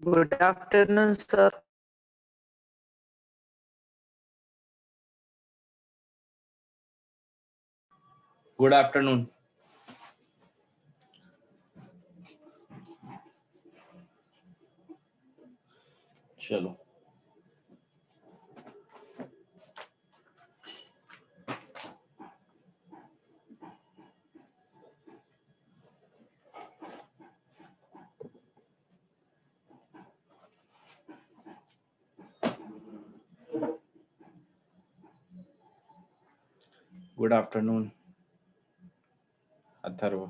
Good afternoon, sir. Good afternoon. चलो good afternoon Atharva.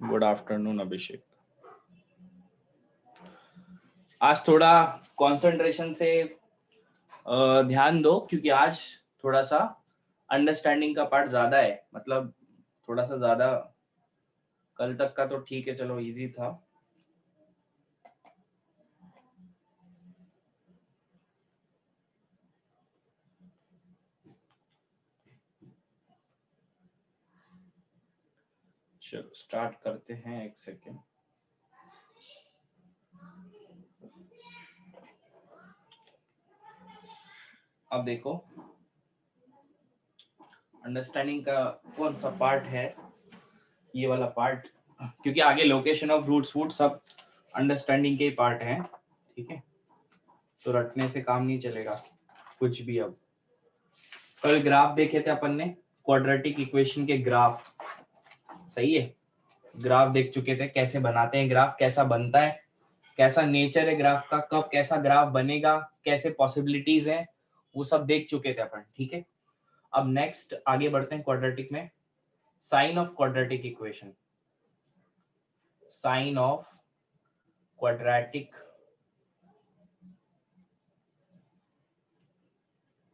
Good afternoon Abhishek. आज थोड़ा कंसंट्रेशन से ध्यान दो, क्योंकि आज थोड़ा सा अंडरस्टैंडिंग का पार्ट ज्यादा है, मतलब थोड़ा सा ज्यादा। कल तक का तो ठीक है, चलो इजी था। चलो स्टार्ट करते हैं, एक सेकेंड। अब देखो, अंडरस्टैंडिंग का कौन सा पार्ट है, ये वाला पार्ट, क्योंकि आगे लोकेशन ऑफ रूट्स वूट सब अंडरस्टैंडिंग के पार्ट हैं, ठीक है। तो रटने से काम नहीं चलेगा कुछ भी। अब कल ग्राफ देखे थे अपन ने, क्वाड्रेटिक इक्वेशन के ग्राफ, सही है। ग्राफ देख चुके थे, कैसे बनाते हैं ग्राफ, कैसा बनता है, कैसा नेचर है ग्राफ का, कब कैसा ग्राफ बनेगा, कैसे पॉसिबिलिटीज हैं, वो सब देख चुके थे अपन, ठीक है। अब नेक्स्ट आगे बढ़ते हैं क्वाड्रेटिक में। Sign of quadratic equation, sign of quadratic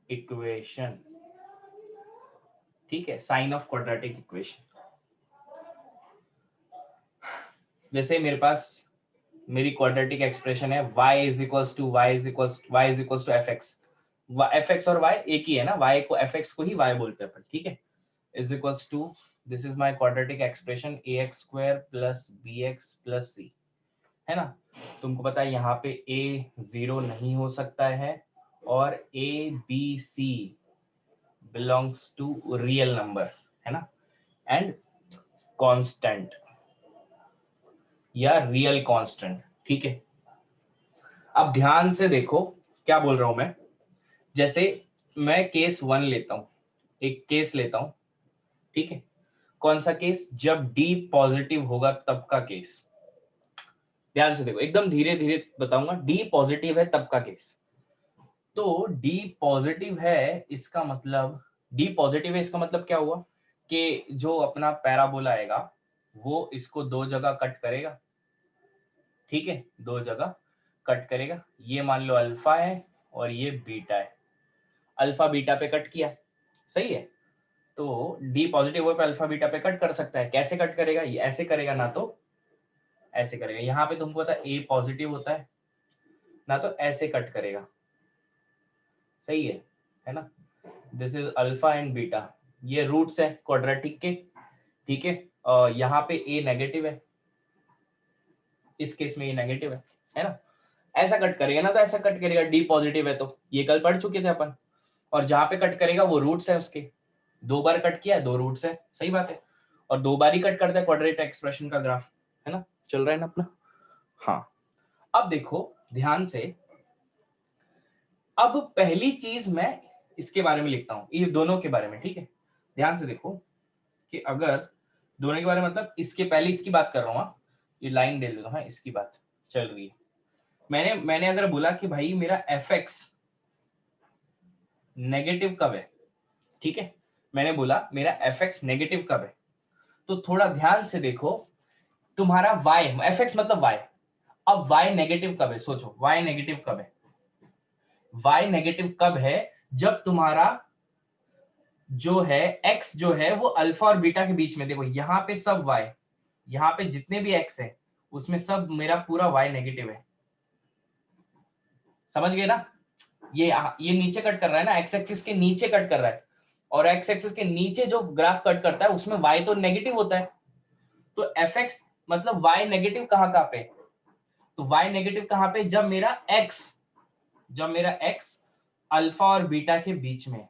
equation, ठीक है। साइन ऑफ क्वाड्रेटिक इक्वेशन, जैसे मेरे पास मेरी क्वाड्रेटिक एक्सप्रेशन है y is equals to f x और y एक ही है ना, y को एफ एक्स को ही y बोलते हैं अपन, ठीक है। Is equals to, this is my quadratic expression ax square plus bx plus c, है ना। तुमको पता है यहाँ पे a 0 नहीं हो सकता है, और a b c belongs to real number, है ना, एंड कांस्टेंट या रियल कांस्टेंट, ठीक है। अब ध्यान से देखो क्या बोल रहा हूं मैं। जैसे मैं केस 1 लेता हूं, एक केस लेता हूं, ठीक है। कौन सा केस? जब डी पॉजिटिव होगा तब का केस। ध्यान से देखो, एकदम धीरे धीरे बताऊंगा। डी पॉजिटिव है तब का केस। तो डी पॉजिटिव है, इसका मतलब, डी पॉजिटिव है इसका मतलब क्या हुआ कि जो अपना पैराबोला आएगा वो इसको दो जगह कट करेगा, ठीक है, दो जगह कट करेगा। ये मान लो अल्फा है और ये बीटा है, अल्फा बीटा पे कट किया, सही है। तो D positive pay alpha beta पे कट कर सकता है। कैसे कट करेगा? ये ऐसे करेगा, ना तो ऐसे करेगा। यहाँ पे तुमको पता है ए पॉजिटिव होता है, ना तो ऐसे कट करेगा, सही है ना। This is alpha and beta, ये रूट्स है क्वाड्रेटिक के, ठीक है। यहाँ पे ए नेगेटिव है, इस केस में ये नेगेटिव है ना। ऐसा कट करेगा, ना तो ऐसा कट करेगा। डी पॉजिटिव है तो ये कल पढ़ चुके थे अपन। और जहां पे कट करेगा वो रूट्स है उसके, दो बार कट किया है, दो रूट्स है, सही बात है। और दो बार ही कट करता है क्वाड्रेटिक एक्सप्रेशन का ग्राफ, है ना। चल रहा है ना अपना? हाँ। अब देखो ध्यान से, अब पहली चीज मैं इसके बारे में लिखता हूँ, ये दोनों के बारे में, ठीक है। ध्यान से देखो कि अगर दोनों के बारे में, मतलब इसके पहले इसकी बात कर रहा हूँ, ये लाइन दे देता हूँ, इसकी बात चल रही है। मैंने अगर बोला कि भाई मेरा एफ एक्स नेगेटिव कब है, ठीक है, मैंने बोला मेरा एफ एक्स नेगेटिव कब है, तो थोड़ा ध्यान से देखो, तुम्हारा y, एफ एक्स मतलब y, अब y नेगेटिव कब है, सोचो y नेगेटिव कब है, y नेगेटिव कब है, जब तुम्हारा जो है x जो है वो अल्फा और बीटा के बीच में, देखो यहाँ पे सब y, यहाँ पे जितने भी x है उसमें सब मेरा पूरा y नेगेटिव है, समझ गए ना, ये नीचे कट कर रहा है ना, एक्स एक्सिस के नीचे कट कर रहा है, और एक्स एक्सिस के नीचे जो ग्राफ कट करता है उसमें y तो नेगेटिव होता है, तो एफ एक्स मतलब y नेगेटिव कहाँ पे, तो y नेगेटिव कहाँ पे, जब मेरा x अल्फा और बीटा के बीच में,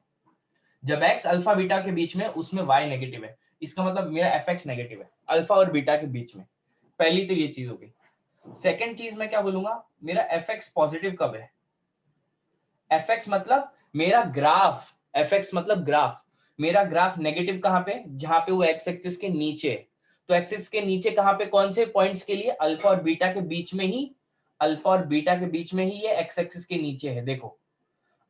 जब x अल्फा बीटा के बीच में उसमें y नेगेटिव है, इसका मतलब मेरा एफ एक्स नेगेटिव है अल्फा और बीटा के बीच में, पहली तो ये चीज हो गई। सेकंड चीज मैं क्या बोलूंगा, मेरा एफ एक्स पॉजिटिव कब है, एफ एक्स मतलब मेरा ग्राफ, एफ एक्स मतलब ग्राफ, मेरा ग्राफ नेगेटिव कहाँ पे, जहां पे वो एक्स एक्सिस के नीचे, तो एक्सिस के नीचे कहाँ पे, कौन से पॉइंट्स के लिए, अल्फा और बीटा के बीच में ही, अल्फा और बीटा के बीच में ही ये एक्स एक्सिस के नीचे है, देखो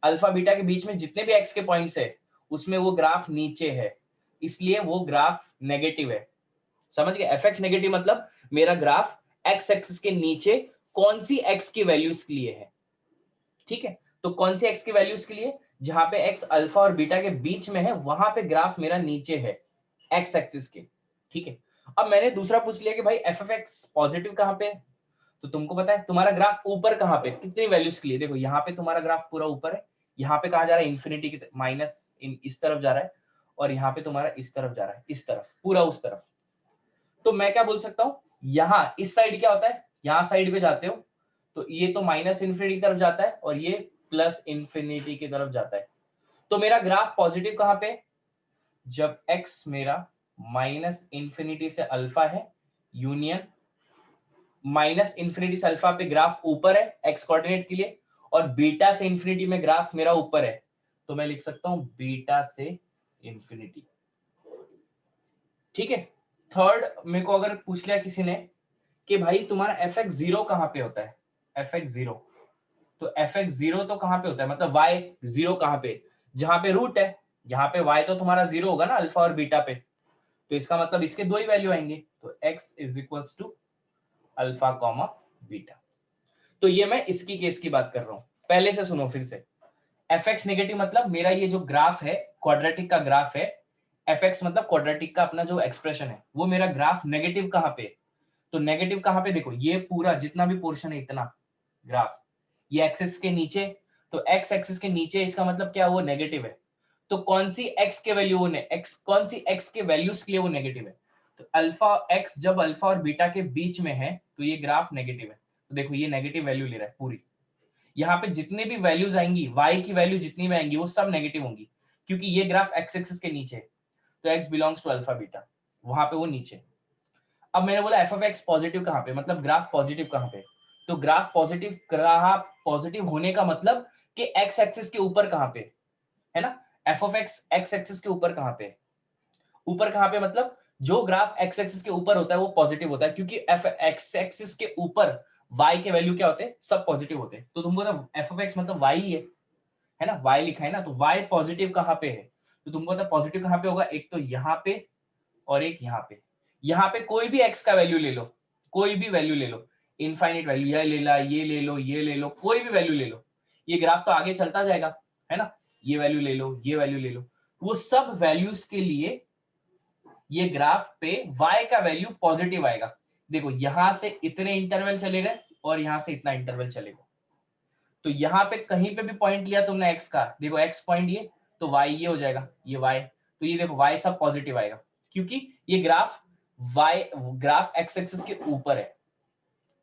अल्फा बीटा के बीच में जितने भी एक्स के पॉइंट्स है उसमें वो ग्राफ नीचे है, इसलिए वो ग्राफ नेगेटिव है, समझ गए, एफ एक्स नेगेटिव मतलब मेरा ग्राफ एक्स एक्सिस के नीचे कौन सी एक्स की वैल्यूज के लिए है, ठीक है, तो कौन सी एक्स की वैल्यूज के लिए, जहां पे एक्स अल्फा और बीटा के बीच में है वहां पे ग्राफ मेरा नीचे है एक्स एक्सिस के, ठीक है। अब मैंने दूसरा पूछ लिया कि भाई एफ एफ एक्स पॉजिटिव कहां पे है, तो तुमको पता है तुम्हारा ग्राफ ऊपर कहां पे, कितनी वैल्यूज के लिए, देखो यहाँ पे तुम्हारा ग्राफ पूरा ऊपर है, यहाँ पे कहा जा रहा है इन्फिनिटी की माइनस इस तरफ जा रहा है, और यहाँ पे तुम्हारा इस तरफ जा रहा है, इस तरफ पूरा उस तरफ, तो मैं क्या बोल सकता हूँ, यहाँ इस साइड क्या होता है, यहाँ साइड पे जाते हो तो ये तो माइनस इन्फिनिटी की तरफ जाता है और ये प्लस इन्फिनिटी की तरफ जाता है, तो मेरा ग्राफ पॉजिटिव कहां पे, जब x मेरा माइनस इन्फिनिटी से अल्फा है, यूनियन माइनस इन्फिनिटी से अल्फा पे ग्राफ ऊपर है x कोऑर्डिनेट के लिए, और बीटा से इन्फिनिटी में ग्राफ मेरा ऊपर है, तो मैं लिख सकता हूं बीटा से इन्फिनिटी, ठीक है। थर्ड मेरे को अगर पूछ लिया किसी ने कि भाई तुम्हारा एफ एक्स जीरो कहां पे होता है, एफ एक्स जीरो, तो एफ एक्स जीरो तो कहां पे होता है, मतलब वाई जीरो कहां पे, जहां पे रूट है, यहाँ पे वाई तो तुम्हारा जीरो होगा ना अल्फा और बीटा पे, तो इसका मतलब इसके दो ही वैल्यू आएंगे, तो x is equals to alpha comma beta, तो ये मैं इसकी केस की बात कर रहा हूं, पहले से सुनो फिर से, एफ एक्स नेगेटिव मतलब मेरा ये जो ग्राफ है क्वाड्रेटिक का ग्राफ है, एफ एक्स मतलब क्वाड्रेटिक का अपना जो एक्सप्रेशन है वो मेरा ग्राफ नेगेटिव कहां पे, तो नेगेटिव कहां पे, देखो ये पूरा जितना भी पोर्शन है इतना ग्राफ, ये एक्सिस के नीचे, तो एक्स एक्सिस के नीचे इसका मतलब क्या, वो नेगेटिव है, तो कौन सी एक्स के वैल्यू ने एक्स कौन सी एक्स के वैल्यूज के लिए वो नेगेटिव है, तो अल्फा एक्स जब अल्फा और बीटा के बीच में है तो ये ग्राफ नेगेटिव है, तो देखो ये नेगेटिव वैल्यू ले रहा है पूरी, यहाँ पे जितने भी वैल्यूज आएंगी y की वैल्यू जितनी भी आएंगी वो सब नेगेटिव होंगी, क्योंकि ये ग्राफ एक्स एक्सिस के नीचे है, तो x belongs to alpha beta, वहां पे वो नीचे। अब मैंने बोला एफ ऑफ एक्स पॉजिटिव कहां पे, मतलब ग्राफ पॉजिटिव कहां पे, तो ग्राफ पॉजिटिव होने का मतलब कि एक्स एक्सिस के ऊपर कहां पे है ना, F of x x axis के ऊपर कहां पे, ऊपर कहां पे मतलब जो ग्राफ एक्स एक्सिस के ऊपर होता है वो पॉजिटिव होता है, क्योंकि एफ एक्स एक्सिस के ऊपर y के वैल्यू क्या होते हैं, सब पॉजिटिव होते हैं, तो तुमको ना एफ ऑफ एक्स मतलब y ही है ना, y लिखा है ना, तो y पॉजिटिव कहां पे है, तो तुमको पता पॉजिटिव कहां पे होगा, एक तो यहाँ पे और एक यहाँ पे, यहाँ पे कोई भी x का वैल्यू ले लो, कोई भी वैल्यू ले लो, इनफाइनाइट वैल्यू, ये ले ला, ये ले लो, ये ले लो, कोई भी वैल्यू ले लो, ये ग्राफ तो आगे चलता जाएगा है ना, ये वैल्यू ले लो, ये वैल्यू ले लो, वो सब वैल्यूज के लिए ये ग्राफ पे y का वैल्यू पॉजिटिव आएगा, देखो यहां से इतने इंटरवल चले गए और यहां से इतना इंटरवल चलेगा, तो यहाँ पे कहीं पे भी पॉइंट लिया तुमने x का, देखो x पॉइंट ये, तो y ये हो जाएगा, ये y, तो ये देखो y सब पॉजिटिव आएगा, क्योंकि ये ग्राफ x एक्सिस के ऊपर है,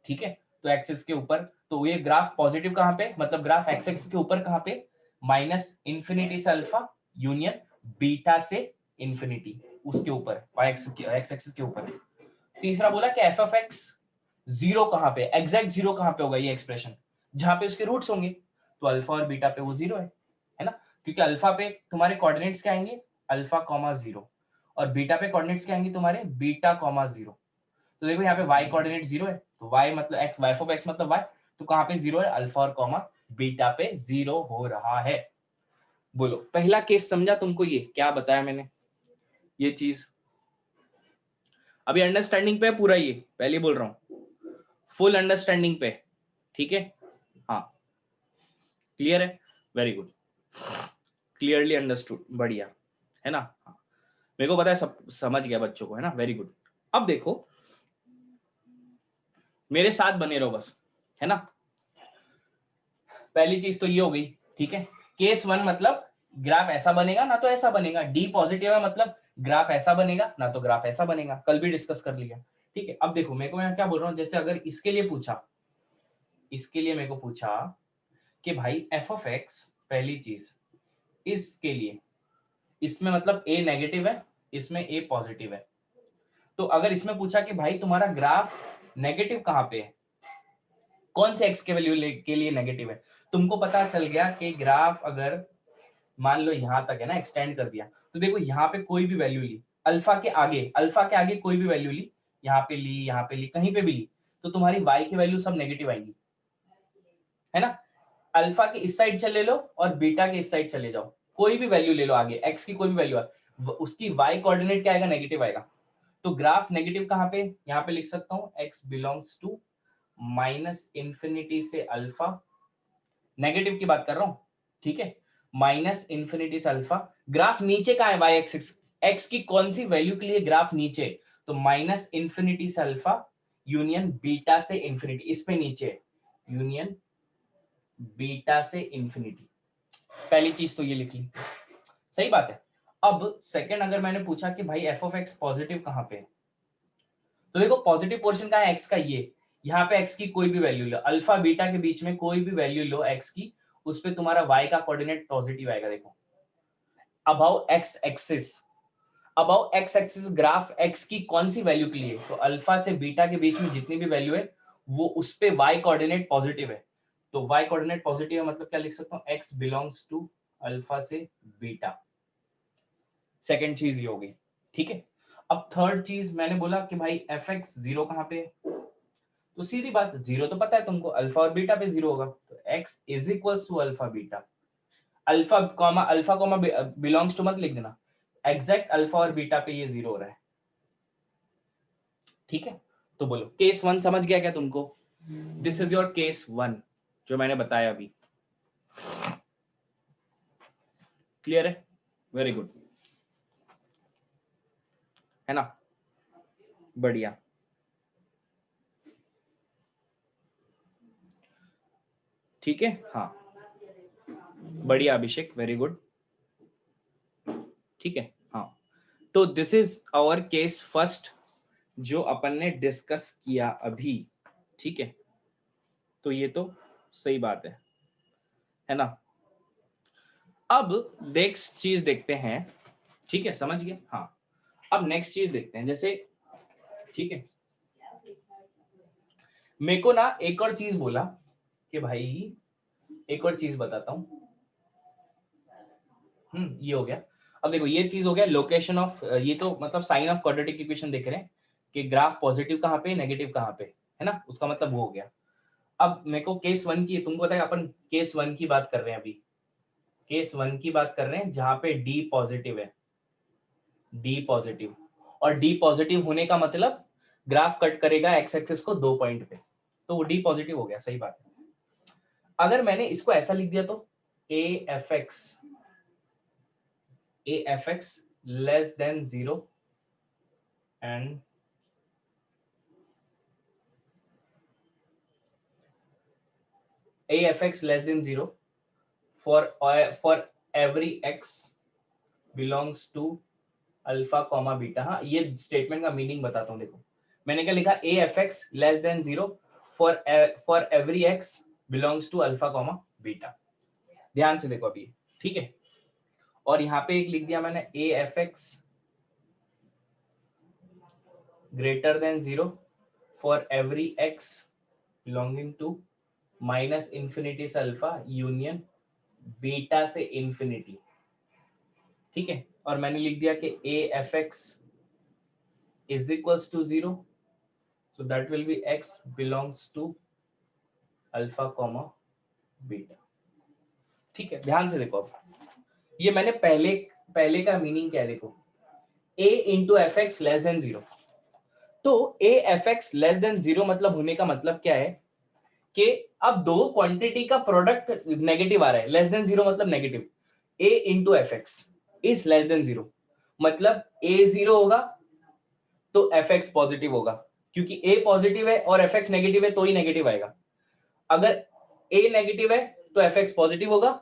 ठीक है, तो एक्सिस के ऊपर, तो ये ग्राफ पॉजिटिव कहां पे, मतलब ग्राफ x एक्सिस के ऊपर कहां पे, माइनस इन्फिनिटी से अल्फा यूनियन बीटा से इन्फिनिटी, उसके ऊपर y एक्सिस के ऊपर। तीसरा बोला कि एफ ऑफ एक्स जीरो कहां पे, एग्जैक्ट जीरो कहां पे होगा, ये एक्सप्रेशन जहां पे उसके रूट्स होंगे, तो अल्फा और बीटा पे वो जीरो है ना, क्योंकि अल्फा पे तुम्हारे कोऑर्डिनेट्स क्या आएंगे, अल्फा कॉमा जीरो, और बीटा पे कोऑर्डिनेट्स क्या आएंगे तुम्हारे, बीटा कॉमा जीरो, तो देखो यहाँ पे y कोऑर्डिनेट जीरो है, तो y मतलब x, y ऑफ x मतलब y, तो कहाँ पे जीरो है, अल्फा और कॉमा बीटा पे जीरो हो रहा है। बोलो पहला केस समझा तुमको, ये क्या बताया मैंने, ये चीज अभी अंडरस्टैंडिंग पे है पूरा, ये पहले बोल रहा हूं फुल अंडरस्टैंडिंग पे, ठीक है। हाँ क्लियर है, वेरी गुड, क्लियरली अंडरस्टूड, बढ़िया है ना। हाँ मेरे को पता है सब समझ गया बच्चों को, है ना, वेरी गुड। अब देखो मेरे साथ बने रहो बस, है ना। पहली चीज तो ये हो गई, ठीक है। केस वन मतलब ग्राफ ऐसा बनेगा ना तो ऐसा बनेगा, डी पॉजिटिव है मतलब ग्राफ ऐसा बनेगा ना तो ग्राफ ऐसा बनेगा, कल भी डिस्कस कर लिया, ठीक है। अब देखो मेरे को मैं क्या बोल रहा हूँ, जैसे अगर इसके लिए पूछा, इसके लिए मेरे को पूछा कि भाई एफ ऑफ एक्स, पहली चीज इसके लिए, इसमें मतलब ए नेगेटिव है, इसमें ए पॉजिटिव है, तो अगर इसमें पूछा कि भाई तुम्हारा ग्राफ नेगेटिव कहाँ पे है, कौन से एक्स के वैल्यू के लिए नेगेटिव है, तुमको पता चल गया कि ग्राफ अगर मान लो यहां तक है ना, एक्सटेंड कर दिया, तो देखो यहाँ पे कोई भी वैल्यू ली, अल्फा के आगे कोई भी वैल्यू ली, यहाँ पे ली, यहाँ पे ली, कहीं पे भी ली, तो तुम्हारी वाई की वैल्यू सब नेगेटिव आएगी, है ना। अल्फा के इस साइड चले लो और बीटा के इस साइड चले जाओ, कोई भी वैल्यू ले लो आगे, एक्स की कोई भी वैल्यू उसकी वाई कोऑर्डिनेट क्या आएगा, नेगेटिव आएगा। तो ग्राफ नेगेटिव कहाँ पे, यहाँ पे लिख सकता हूँ x belongs to minus infinity से अल्फा, नेगेटिव की बात कर रहा हूँ, ठीक है, माइनस इंफिनिटी से अल्फा। ग्राफ नीचे का है, वाई एक्सिस, एक्स की कौन सी वैल्यू के लिए ग्राफ नीचे, तो माइनस इंफिनिटी से अल्फा यूनियन बीटा से इंफिनिटी, इस पे नीचे यूनियन बीटा से इंफिनिटी, पहली चीज तो ये लिख ली, सही बात है। अब सेकंड अगर मैंने पूछा कि भाई एफ ऑफ एक्स पॉजिटिव कहाँ पे, तो देखो पॉजिटिव पोर्शन का है एक्स का, ये यहाँ पे एक्स की कोई भी वैल्यू लो, अल्फा बीटा के बीच में कोई भी वैल्यू लो एक्स की, उस पे तुम्हारा वाई का कोऑर्डिनेट पॉजिटिव आएगा। देखो above x axis, above x axis graph x की कौन सी वैल्यू के लिए, तो अल्फा से बीटा के बीच में जितनी भी वैल्यू है वो उस पे वाई कोऑर्डिनेट पॉजिटिव है, तो वाई कोऑर्डिनेट पॉजिटिव है मतलब क्या लिख सकता हूँ, एक्स बिलोंग्स टू अल्फा से बीटा, सेकेंड चीज ये होगी, ठीक है। अब थर्ड चीज मैंने बोला कि भाई एफ एक्स जीरो कहाँ पे, तो सीधी बात, जीरो तो पता है तुमको, अल्फा और बीटा पे जीरो होगा, तो x is equal to alpha beta, alpha comma belongs to मत लिख देना, एग्जैक्ट अल्फा और बीटा पे ये जीरो हो रहा है, ठीक है। तो बोलो केस वन समझ गया क्या तुमको, this is your case one जो मैंने बताया अभी, क्लियर है, वेरी गुड, है ना, बढ़िया, ठीक है। हाँ बढ़िया अभिषेक, वेरी गुड, ठीक है। हाँ तो this is our case first जो अपन ने डिस्कस किया अभी, ठीक है। तो ये तो सही बात है ना। अब नेक्स्ट चीज देखते हैं, ठीक है, समझ गए, हाँ। अब नेक्स्ट चीज देखते हैं, जैसे ठीक है, मेरे को ना एक और चीज बोला कि भाई एक और चीज बताता हूँ, ये हो गया। अब देखो ये चीज हो गया लोकेशन ऑफ, ये तो मतलब साइन ऑफ क्वाड्रेटिक इक्वेशन देख रहे हैं कि ग्राफ पॉजिटिव कहाँ पे नेगेटिव कहाँ पे, है ना, उसका मतलब वो हो गया। अब मेरे को केस वन की, तुमको पता है अपन केस वन की बात कर रहे हैं अभी, केस वन की बात कर रहे हैं जहां पे डी पॉजिटिव है, डी पॉजिटिव, और डी पॉजिटिव होने का मतलब ग्राफ कट करेगा एक्स एक्सिस को दो पॉइंट पे, तो वो डी पॉजिटिव हो गया, सही बात है। अगर मैंने इसको ऐसा लिख दिया तो ए f x less than zero and AFX less than 0 for every x belongs to alpha comma beta. हाँ ये स्टेटमेंट का मीनिंग बताता हूँ, देखो मैंने क्या लिखा, AFX less than 0 for every x belongs to alpha comma beta, ध्यान से देखो अभी, ठीक है। और यहाँ पे एक लिख दिया मैंने AFX greater than 0 for every x belonging to minus infinity से अल्फा यूनियन बीटा से इंफिनिटी, ठीक है। और मैंने लिख दिया कि AFX is equals to 0, so that will be x belongs to alpha comma beta. ठीक है, ध्यान से देखो, अब ये मैंने पहले का मीनिंग क्या है देखो, a into F x less than 0। तो a F x less than 0 मतलब होने का मतलब क्या है कि अब दो क्वांटिटी का प्रोडक्ट नेगेटिव आ रहा है। लेस देन 0 मतलब negative. a into F x is less than 0 मतलब a 0 होगा तो एफ एक्स पॉजिटिव होगा, क्योंकि a पॉजिटिव है और एफ एक्स नेगेटिव है तो ही नेगेटिव आएगा। अगर a नेगेटिव है तो एफ एक्स पॉजिटिव होगा,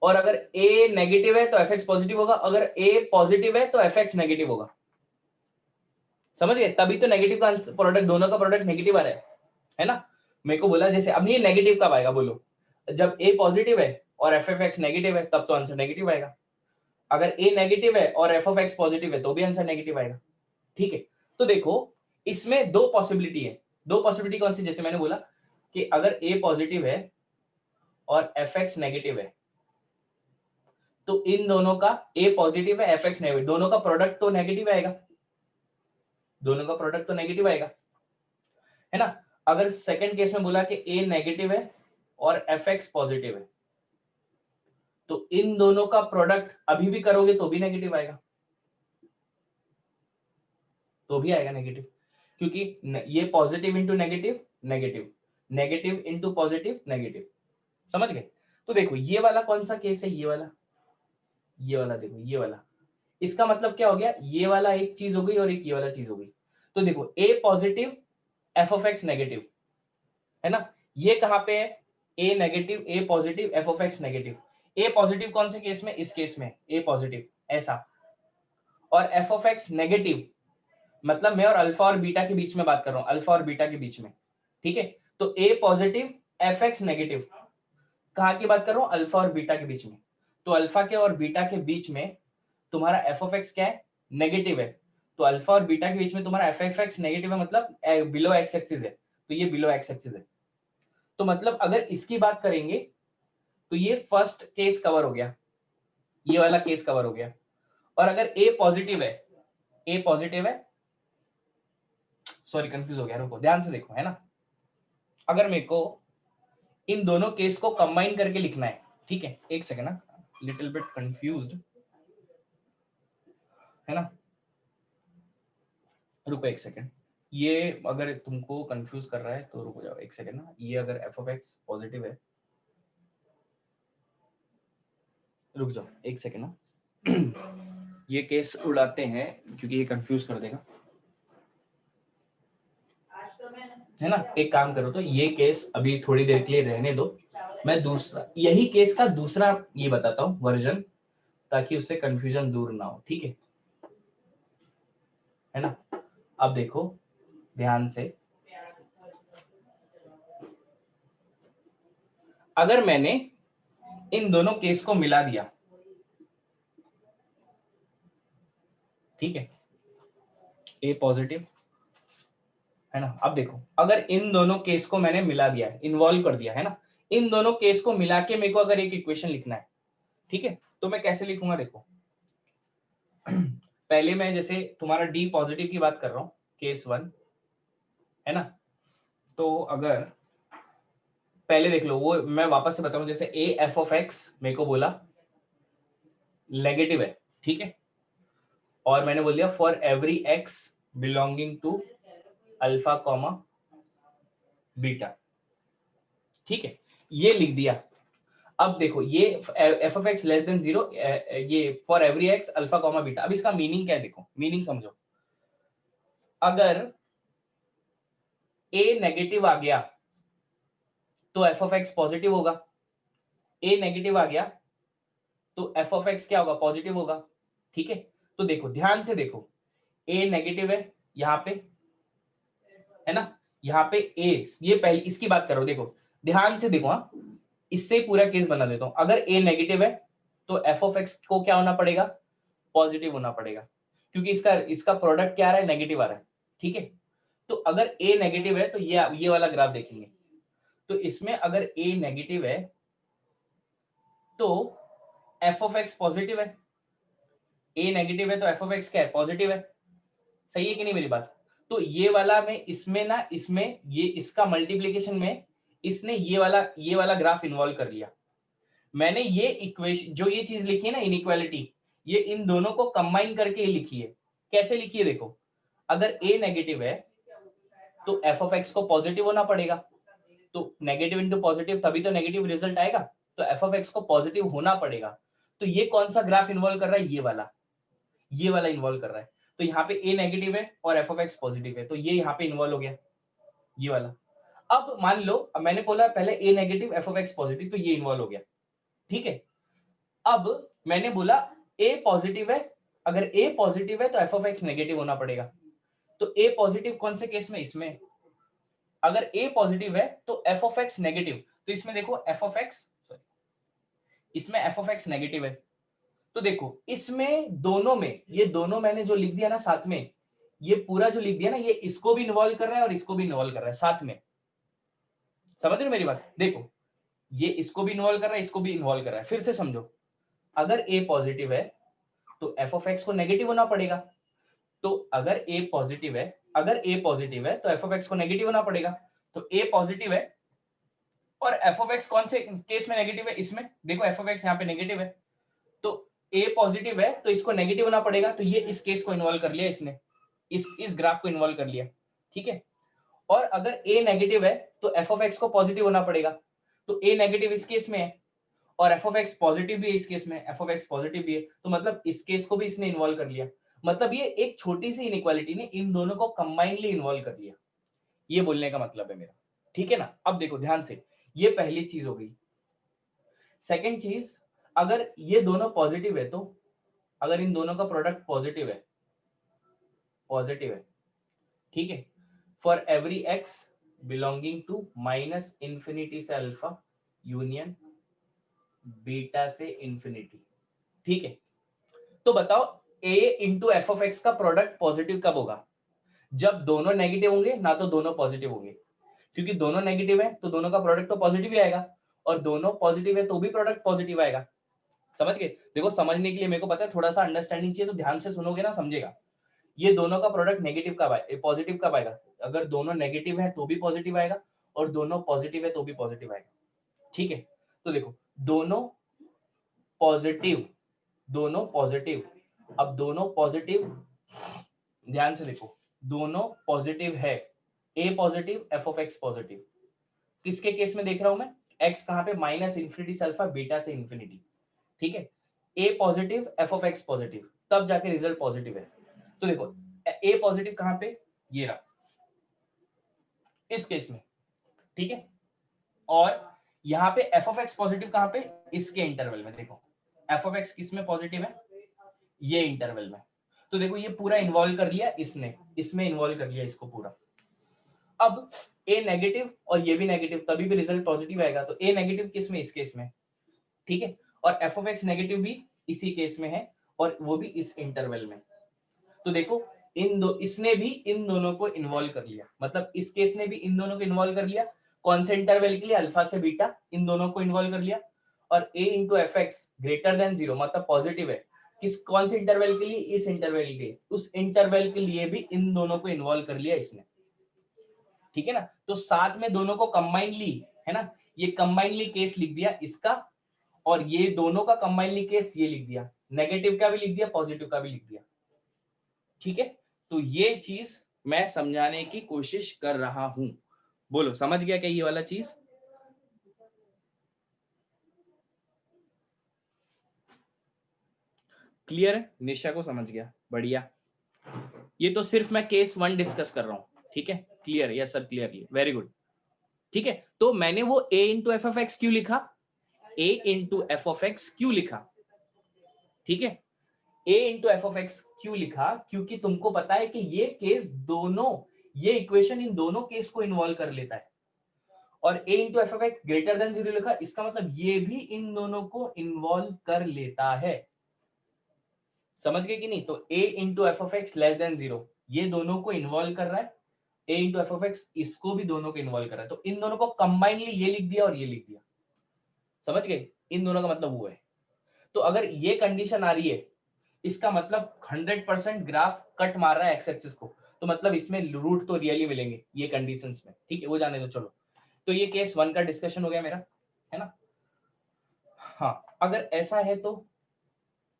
और अगर a नेगेटिव है तो एफ एक्स पॉजिटिव होगा, अगर a पॉजिटिव है तो एफ एक्स नेगेटिव होगा। समझ गए? तभी तो नेगेटिव का प्रोडक्ट, दोनों का प्रोडक्ट नेगेटिव आ रहा है ना। मेरे को बोला जैसे, अब ये नेगेटिव कब आएगा बोलो, जब a पॉजिटिव है और एफ एफ एक्स नेगेटिव है, तब तो आंसर नेगेटिव आएगा। अगर a नेगेटिव है और एफ ऑफ एक्स पॉजिटिव है तो भी आंसर नेगेटिव आएगा। ठीक है, तो देखो इसमें दो पॉसिबिलिटी है। दो पॉसिबिलिटी कौन सी? जैसे मैंने बोला कि अगर a पॉजिटिव है और एफ एक्स नेगेटिव है, तो इन दोनों का, a पॉजिटिव है एफ एक्स नेगेटिव, दोनों का प्रोडक्ट तो नेगेटिव आएगा, दोनों का प्रोडक्ट तो नेगेटिव आएगा, है ना। अगर सेकंड केस में बोला कि a नेगेटिव है और एफ एक्स पॉजिटिव है, तो इन दोनों का प्रोडक्ट अभी भी करोगे तो भी नेगेटिव आएगा, तो भी आएगा नेगेटिव, क्योंकि ये positive into negative negative, negative into positive negative. समझ गए? तो देखो ये वाला कौन सा केस है, ये वाला देखो, ये वाला, इसका मतलब क्या हो गया, ये वाला एक चीज हो गई और एक ये वाला चीज हो गई। तो देखो a positive F of x negative, है ना। ये कहां पे है, a negative a positive F of x negative. a positive कौन से केस में, इस केस में a पॉजिटिव ऐसा, और एफ ऑफ एक्स नेगेटिव मतलब मैं और अल्फा और बीटा के बीच में बात कर रहा हूं, अल्फा और बीटा के बीच में। ठीक है, तो a positive F x negative, कहां की बात कर रहा हूं, अल्फा और बीटा के बीच में। तो अल्फा के और बीटा के बीच में तुम्हारा एफ ऑफ एक्स क्या है, नेगेटिव है, तो अल्फा और बीटा के बीच में तुम्हारा एफ एफ एक्स नेगेटिव है, मतलब बिलो एक्स एक्सिस है, तो ये बिलो एक्स एक्सिस है। तो मतलब अगर इसकी बात करेंगे तो ये फर्स्ट केस कवर हो गया, ये वाला केस कवर हो गया। और अगर a पॉजिटिव है, a पॉजिटिव है, सॉरी कंफ्यूज हो गया, रुको ध्यान से देखो, है ना। अगर मेरे को इन दोनों केस को कंबाइन करके लिखना है, ठीक है, एक सेकेंड ना, लिटिल बिट कंफ्यूज्ड, है ना, रुको एक सेकेंड। ये अगर तुमको कंफ्यूज कर रहा है तो रुको जाओ एक सेकेंड ना। ये अगर एफ ऑफ एक्स पॉजिटिव है, रुक जाओ एक सेकेंड ना, ये केस उड़ाते हैं क्योंकि ये कंफ्यूज कर देगा, है ना। एक काम करो, तो ये केस अभी थोड़ी देर के लिए रहने दो, मैं दूसरा, यही केस का दूसरा ये बताता हूँ वर्जन, ताकि उससे कंफ्यूजन दूर ना हो, ठीक है ना। अब देखो ध्यान से, अगर मैंने इन दोनों केस को मिला दिया, ठीक है, ए पॉजिटिव, है ना। अब देखो अगर इन दोनों केस को मैंने मिला दिया है, इन्वॉल्व कर दिया है ना, इन दोनों केस को मिला के मेरे को अगर एक इक्वेशन लिखना है, ठीक है, तो मैं कैसे लिखूंगा देखो। पहले मैं जैसे तुम्हारा डी पॉजिटिव की बात कर रहा हूं, केस 1, है ना। तो अगर पहले देख लो, वो मैं वापस से बताऊं, जैसे ए एफ ऑफ एक्स मेरे को बोला नेगेटिव है, ठीक है, और मैंने बोल दिया for every x belonging to alpha comma beta, ठीक है, ये लिख दिया। अब देखो ये F of x less than 0, ये for every x alpha comma beta. अब इसका मीनिंग क्या है देखो, मीनिंग समझो। अगर a नेगेटिव आ गया तो एफ ऑफ एक्स पॉजिटिव होगा, a नेगेटिव आ गया तो एफ ऑफ एक्स क्या होगा, पॉजिटिव होगा, ठीक है। तो देखो ध्यान से देखो, a नेगेटिव है यहाँ पे, है ना, यहाँ पे a, ये पहले इसकी बात करो, देखो ध्यान से देखो, हाँ, इससे पूरा केस बना देता हूं। अगर a नेगेटिव है तो एफ ऑफ एक्स को क्या होना पड़ेगा, पॉजिटिव होना पड़ेगा, क्योंकि इसका प्रोडक्ट क्या आ रहा है, नेगेटिव आ रहा है, ठीक है। तो अगर a नेगेटिव है तो ये वाला ग्राफ देखेंगे, तो इसमें अगर a नेगेटिव है तो एफ ऑफ एक्स पॉजिटिव है, a नेगेटिव है तो एफ ऑफ एक्स क्या है, पॉजिटिव है। सही है कि नहीं मेरी बात? तो ये वाला में इसमें ना, इसमें ये इसका मल्टीप्लीकेशन में इसने ये वाला ग्राफ इन्वॉल्व कर लिया। मैंने ये इक्वेशन जो ये चीज लिखी है ना इनइक्वालिटी, ये इन दोनों को कंबाइन करके लिखी है। कैसे लिखी है देखो, अगर a नेगेटिव है तो f ऑफ x को पॉजिटिव होना पड़ेगा, तो नेगेटिव इंटू पॉजिटिव तभी तो नेगेटिव रिजल्ट आएगा, तो f ऑफ x को पॉजिटिव होना पड़ेगा। तो ये कौन सा ग्राफ इन्वॉल्व कर रहा है, ये वाला इन्वॉल्व कर रहा है। तो यहाँ पे a नेगेटिव है और f ऑफ x पॉजिटिव है, तो ये यहाँ पे इन्वॉल्व हो गया ये वाला। अब मान लो, अब मैंने बोला पहले a negative f of x positive, तो ये इन्वॉल्व हो गया, ठीक है। अब मैंने बोला a पॉजिटिव है, अगर a पॉजिटिव है तो f ऑफ x नेगेटिव होना पड़ेगा। तो a पॉजिटिव कौन से केस में, इसमें। अगर a पॉजिटिव है तो f ऑफ x नेगेटिव, तो इसमें देखो f ऑफ x, इसमें f ऑफ x नेगेटिव है। तो देखो इसमें दोनों में, ये दोनों मैंने जो लिख दिया ना साथ में, ये पूरा जो लिख दिया ना, ये इसको भी इन्वॉल्व कर रहा है और इसको भी इन्वॉल्व कर रहा है साथ में। समझ रहे हो मेरी बात, देखो ये इसको भी इन्वॉल्व कर रहा है, इसको भी इन्वॉल्व कर रहा है। फिर से समझो, अगर a पॉजिटिव है तो f ऑफ x को नेगेटिव होना पड़ेगा। तो अगर a पॉजिटिव है, तो f ऑफ x को नेगेटिव होना पड़ेगा। तो a पॉजिटिव है और f ऑफ x कौन से केस में नेगेटिव है, इसमें। देखो f ऑफ x यहाँ पे नेगेटिव है, तो a पॉजिटिव है तो इसको नेगेटिव होना पड़ेगा। तो ये इस केस को इन्वॉल्व कर लिया इसने, इस ग्राफ को इन्वॉल्व कर लिया, ठीक है। और अगर a नेगेटिव है तो f ऑफ x को पॉजिटिव होना पड़ेगा। तो a नेगेटिव इस केस में है और f ऑफ x पॉजिटिव भी है इस केस में, f ऑफ x पॉजिटिव भी है, तो मतलब इस केस को भी इसने इन्वॉल्व कर लिया। मतलब ये एक छोटी सी इनइक्वालिटी ने इन दोनों को कंबाइनली इन्वॉल्व कर लिया, ये बोलने का मतलब है मेरा, ठीक है ना। अब देखो ध्यान से, ये पहली चीज हो गई। सेकंड चीज, अगर ये दोनों पॉजिटिव है, तो अगर इन दोनों का प्रोडक्ट पॉजिटिव है, ठीक है, for every x belonging to minus infinity से अल्फा यूनियन बीटा से इंफिनिटी, ठीक है। तो बताओ a into f of x का प्रोडक्ट पॉजिटिव कब होगा, जब दोनों नेगेटिव होंगे ना तो दोनों पॉजिटिव होंगे। क्योंकि दोनों नेगेटिव है तो दोनों का प्रोडक्ट तो पॉजिटिव ही आएगा, और दोनों पॉजिटिव है तो भी प्रोडक्ट पॉजिटिव आएगा। समझ गए। देखो समझने के लिए मेरे को पता है थोड़ा सा अंडरस्टैंडिंग चाहिए, तो ध्यान से सुनोगे ना समझेगा। ये दोनों का प्रोडक्ट नेगेटिव कब आएगा, पॉजिटिव कब आएगा, अगर दोनों नेगेटिव है तो भी पॉजिटिव आएगा और दोनों पॉजिटिव है तो भी पॉजिटिव आएगा, ठीक है। तो देखो दोनों पॉजिटिव, अब दोनों पॉजिटिव, ध्यान से देखो दोनों पॉजिटिव है, a positive F of x positive. किसके केस में देख रहा हूं मैं, x कहां पे, माइनस इंफिनिटी से अल्फा बीटा से इंफिनिटी, ठीक है। a positive F of x positive, तब जाके रिजल्ट पॉजिटिव है। तो देखो a पॉजिटिव कहां पे, ये रहा इस केस में, ठीक है। और यहाँ पे एफ ऑफ एक्स पॉजिटिव कहां पे, इसके इंटरवल में। देखो एफ ऑफ एक्स किस में पॉजिटिव है, ये इंटरवल में। तो देखो ये पूरा इन्वॉल्व कर लिया इसने, इसमें इन्वॉल्व कर लिया इसको पूरा। अब a नेगेटिव और ये भी नेगेटिव, तभी भी रिजल्ट पॉजिटिव आएगा। तो a नेगेटिव किस में, इस केस में, ठीक है। और f ऑफ x नेगेटिव भी इसी केस में है और वो भी इस इंटरवल में। तो देखो इसने भी इन दोनों को इन्वॉल्व कर लिया, मतलब इस केस ने भी इन दोनों को इन्वॉल्व कर लिया। कौन से इंटरवल के लिए, अल्फा से बीटा, इन दोनों को इन्वॉल्व कर लिया। और a into F x greater than 0 मतलब पॉजिटिव है, किस कौन से इंटरवल के लिए, इस इंटरवल के लिए, उस इंटरवल के लिए भी इन दोनों को इन्वॉल्व कर लिया इसने, ठीक है ना। तो साथ में दोनों को कंबाइनली, है ना, ये कंबाइनली केस लिख दिया इसका, और ये दोनों का कंबाइनली केस ये लिख दिया, नेगेटिव का भी लिख दिया पॉजिटिव का भी लिख दिया, ठीक है। तो ये चीज मैं समझाने की कोशिश कर रहा हूं। बोलो समझ गया क्या ये वाला चीज। क्लियर है, निशा को समझ गया, बढ़िया। ये तो सिर्फ मैं केस 1 डिस्कस कर रहा हूं, ठीक है। Clear, yes sir, clearly, very good, ठीक है। तो मैंने वो a into f of x क्यों लिखा, a into f of x क्यों लिखा, ठीक है। a into f of x क्यों लिखा, क्योंकि तुमको पता है कि ये केस दोनों, ये इक्वेशन इन दोनों केस को इन्वॉल्व कर लेता है। और a into f of x greater than 0 लिखा, इसका मतलब ये भी इन दोनों को इन्वॉल्व कर लेता है। समझ गए कि नहीं। तो a into f of x less than 0 ये दोनों को इन्वॉल्व कर रहा है, a into f of x इसको भी दोनों को इन्वॉल्व कर रहा है। तो इन दोनों को कंबाइनली ये लिख दिया और ये लिख दिया, समझ गए। इन दोनों का मतलब वो है। तो अगर ये कंडीशन आ रही है, इसका मतलब 100% ग्राफ कट मार रहा है एक्स एक्सिस को, तो मतलब इसमें रूट तो रियली मिलेंगे ये कंडीशंस में, ठीक है। वो जाने दो, चलो तो ये केस 1 का डिस्कशन हो गया मेरा, है ना। हाँ, अगर ऐसा है तो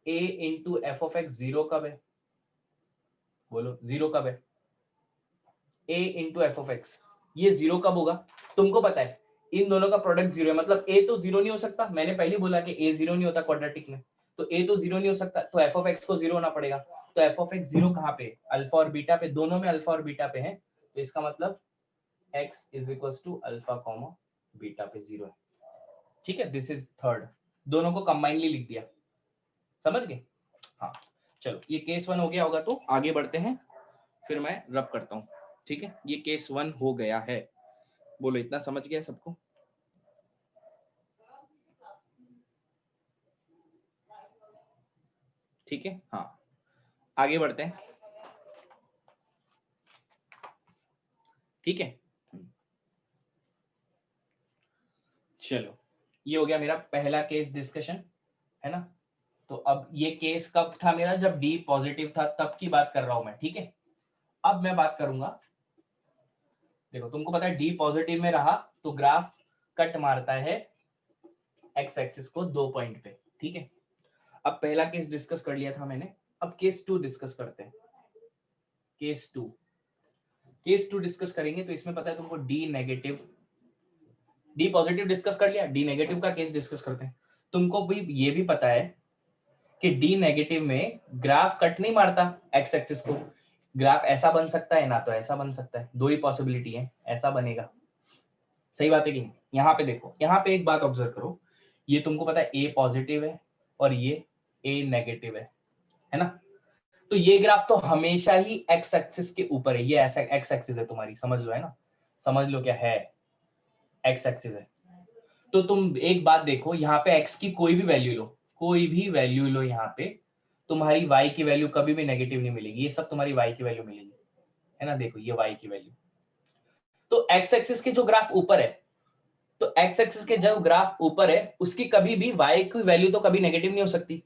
a into f of x zero कब है, बोलो जीरो कब है, a into f of x, ये जीरो कब होगा, तुमको पता है इन दोनों का प्रोडक्ट जीरो है, मतलब a तो जीरो नहीं हो सकता, मैंने पहले बोला कि a जीरो नहीं होता क्वाड्रेटिक में, तो a तो जीरो नहीं हो सकता, तो एफ ऑफ एक्स को जीरो होना पड़ेगा। तो एफ ऑफ एक्स जीरो कहाँ पे, अल्फा और बीटा पे, दोनों में अल्फा और बीटा पे है, तो इसका मतलब x is equal to alpha comma beta पे जीरो है। ठीक है, दिस इज थर्ड, दोनों को कंबाइनली लिख दिया, समझ गए। हाँ चलो, ये केस 1 हो गया होगा, तो आगे बढ़ते हैं, फिर मैं रब करता हूँ। ठीक है, ये केस 1 हो गया है, बोलो इतना समझ गया सबको। ठीक है, हाँ आगे बढ़ते हैं। ठीक है, चलो ये हो गया मेरा पहला केस डिस्कशन, है ना। तो अब ये केस कब था मेरा, जब डी पॉजिटिव था, तब की बात कर रहा हूं मैं। ठीक है, अब मैं बात करूंगा, देखो तुमको पता है डी पॉजिटिव में रहा तो ग्राफ कट मारता है एक्स एक्सिस को 2 पॉइंट पे। ठीक है, अब पहला केस डिस्कस कर लिया था मैंने, अब केस 2 डिस्कस करते हैं। केस 2 डिस्कस करेंगे, तो इसमें पता है तुमको D negative, D positive discuss कर लिया, डी नेगेटिव का केस डिस्कस करते हैं। तुमको भी ये भी पता है कि डी नेगेटिव में ग्राफ कट नहीं मारता एक्स एक्सिस को, ग्राफ ऐसा बन सकता है ना तो ऐसा बन सकता है, दो ही पॉसिबिलिटी है, ऐसा बनेगा। सही बात है कि नहीं। यहाँ पे देखो, यहाँ पे एक बात ऑब्जर्व करो, ये तुमको पता है ए पॉजिटिव है और ये ए नेगेटिव है ना। तो ये ग्राफ तो हमेशा ही एक्स एक्सिस के ऊपर है, ये ऐसा एक्स एक्सिस है तुम्हारी, समझ लो, है ना, समझ लो क्या है, एक्स एक्सिस है। तो तुम एक बात देखो, यहाँ पे एक्स की कोई भी वैल्यू लो, कोई भी वैल्यू लो, यहाँ पे तुम्हारी वाई की वैल्यू कभी भी नेगेटिव नहीं मिलेगी, ये सब तुम्हारी वाई की वैल्यू मिलेगी, है ना। देखो ये वाई की वैल्यू, तो एक्स एक्सिस के जो ग्राफ ऊपर है, तो एक्स एक्सिस के जो ग्राफ ऊपर है उसकी कभी भी वाई की वैल्यू तो कभी नेगेटिव नहीं हो सकती।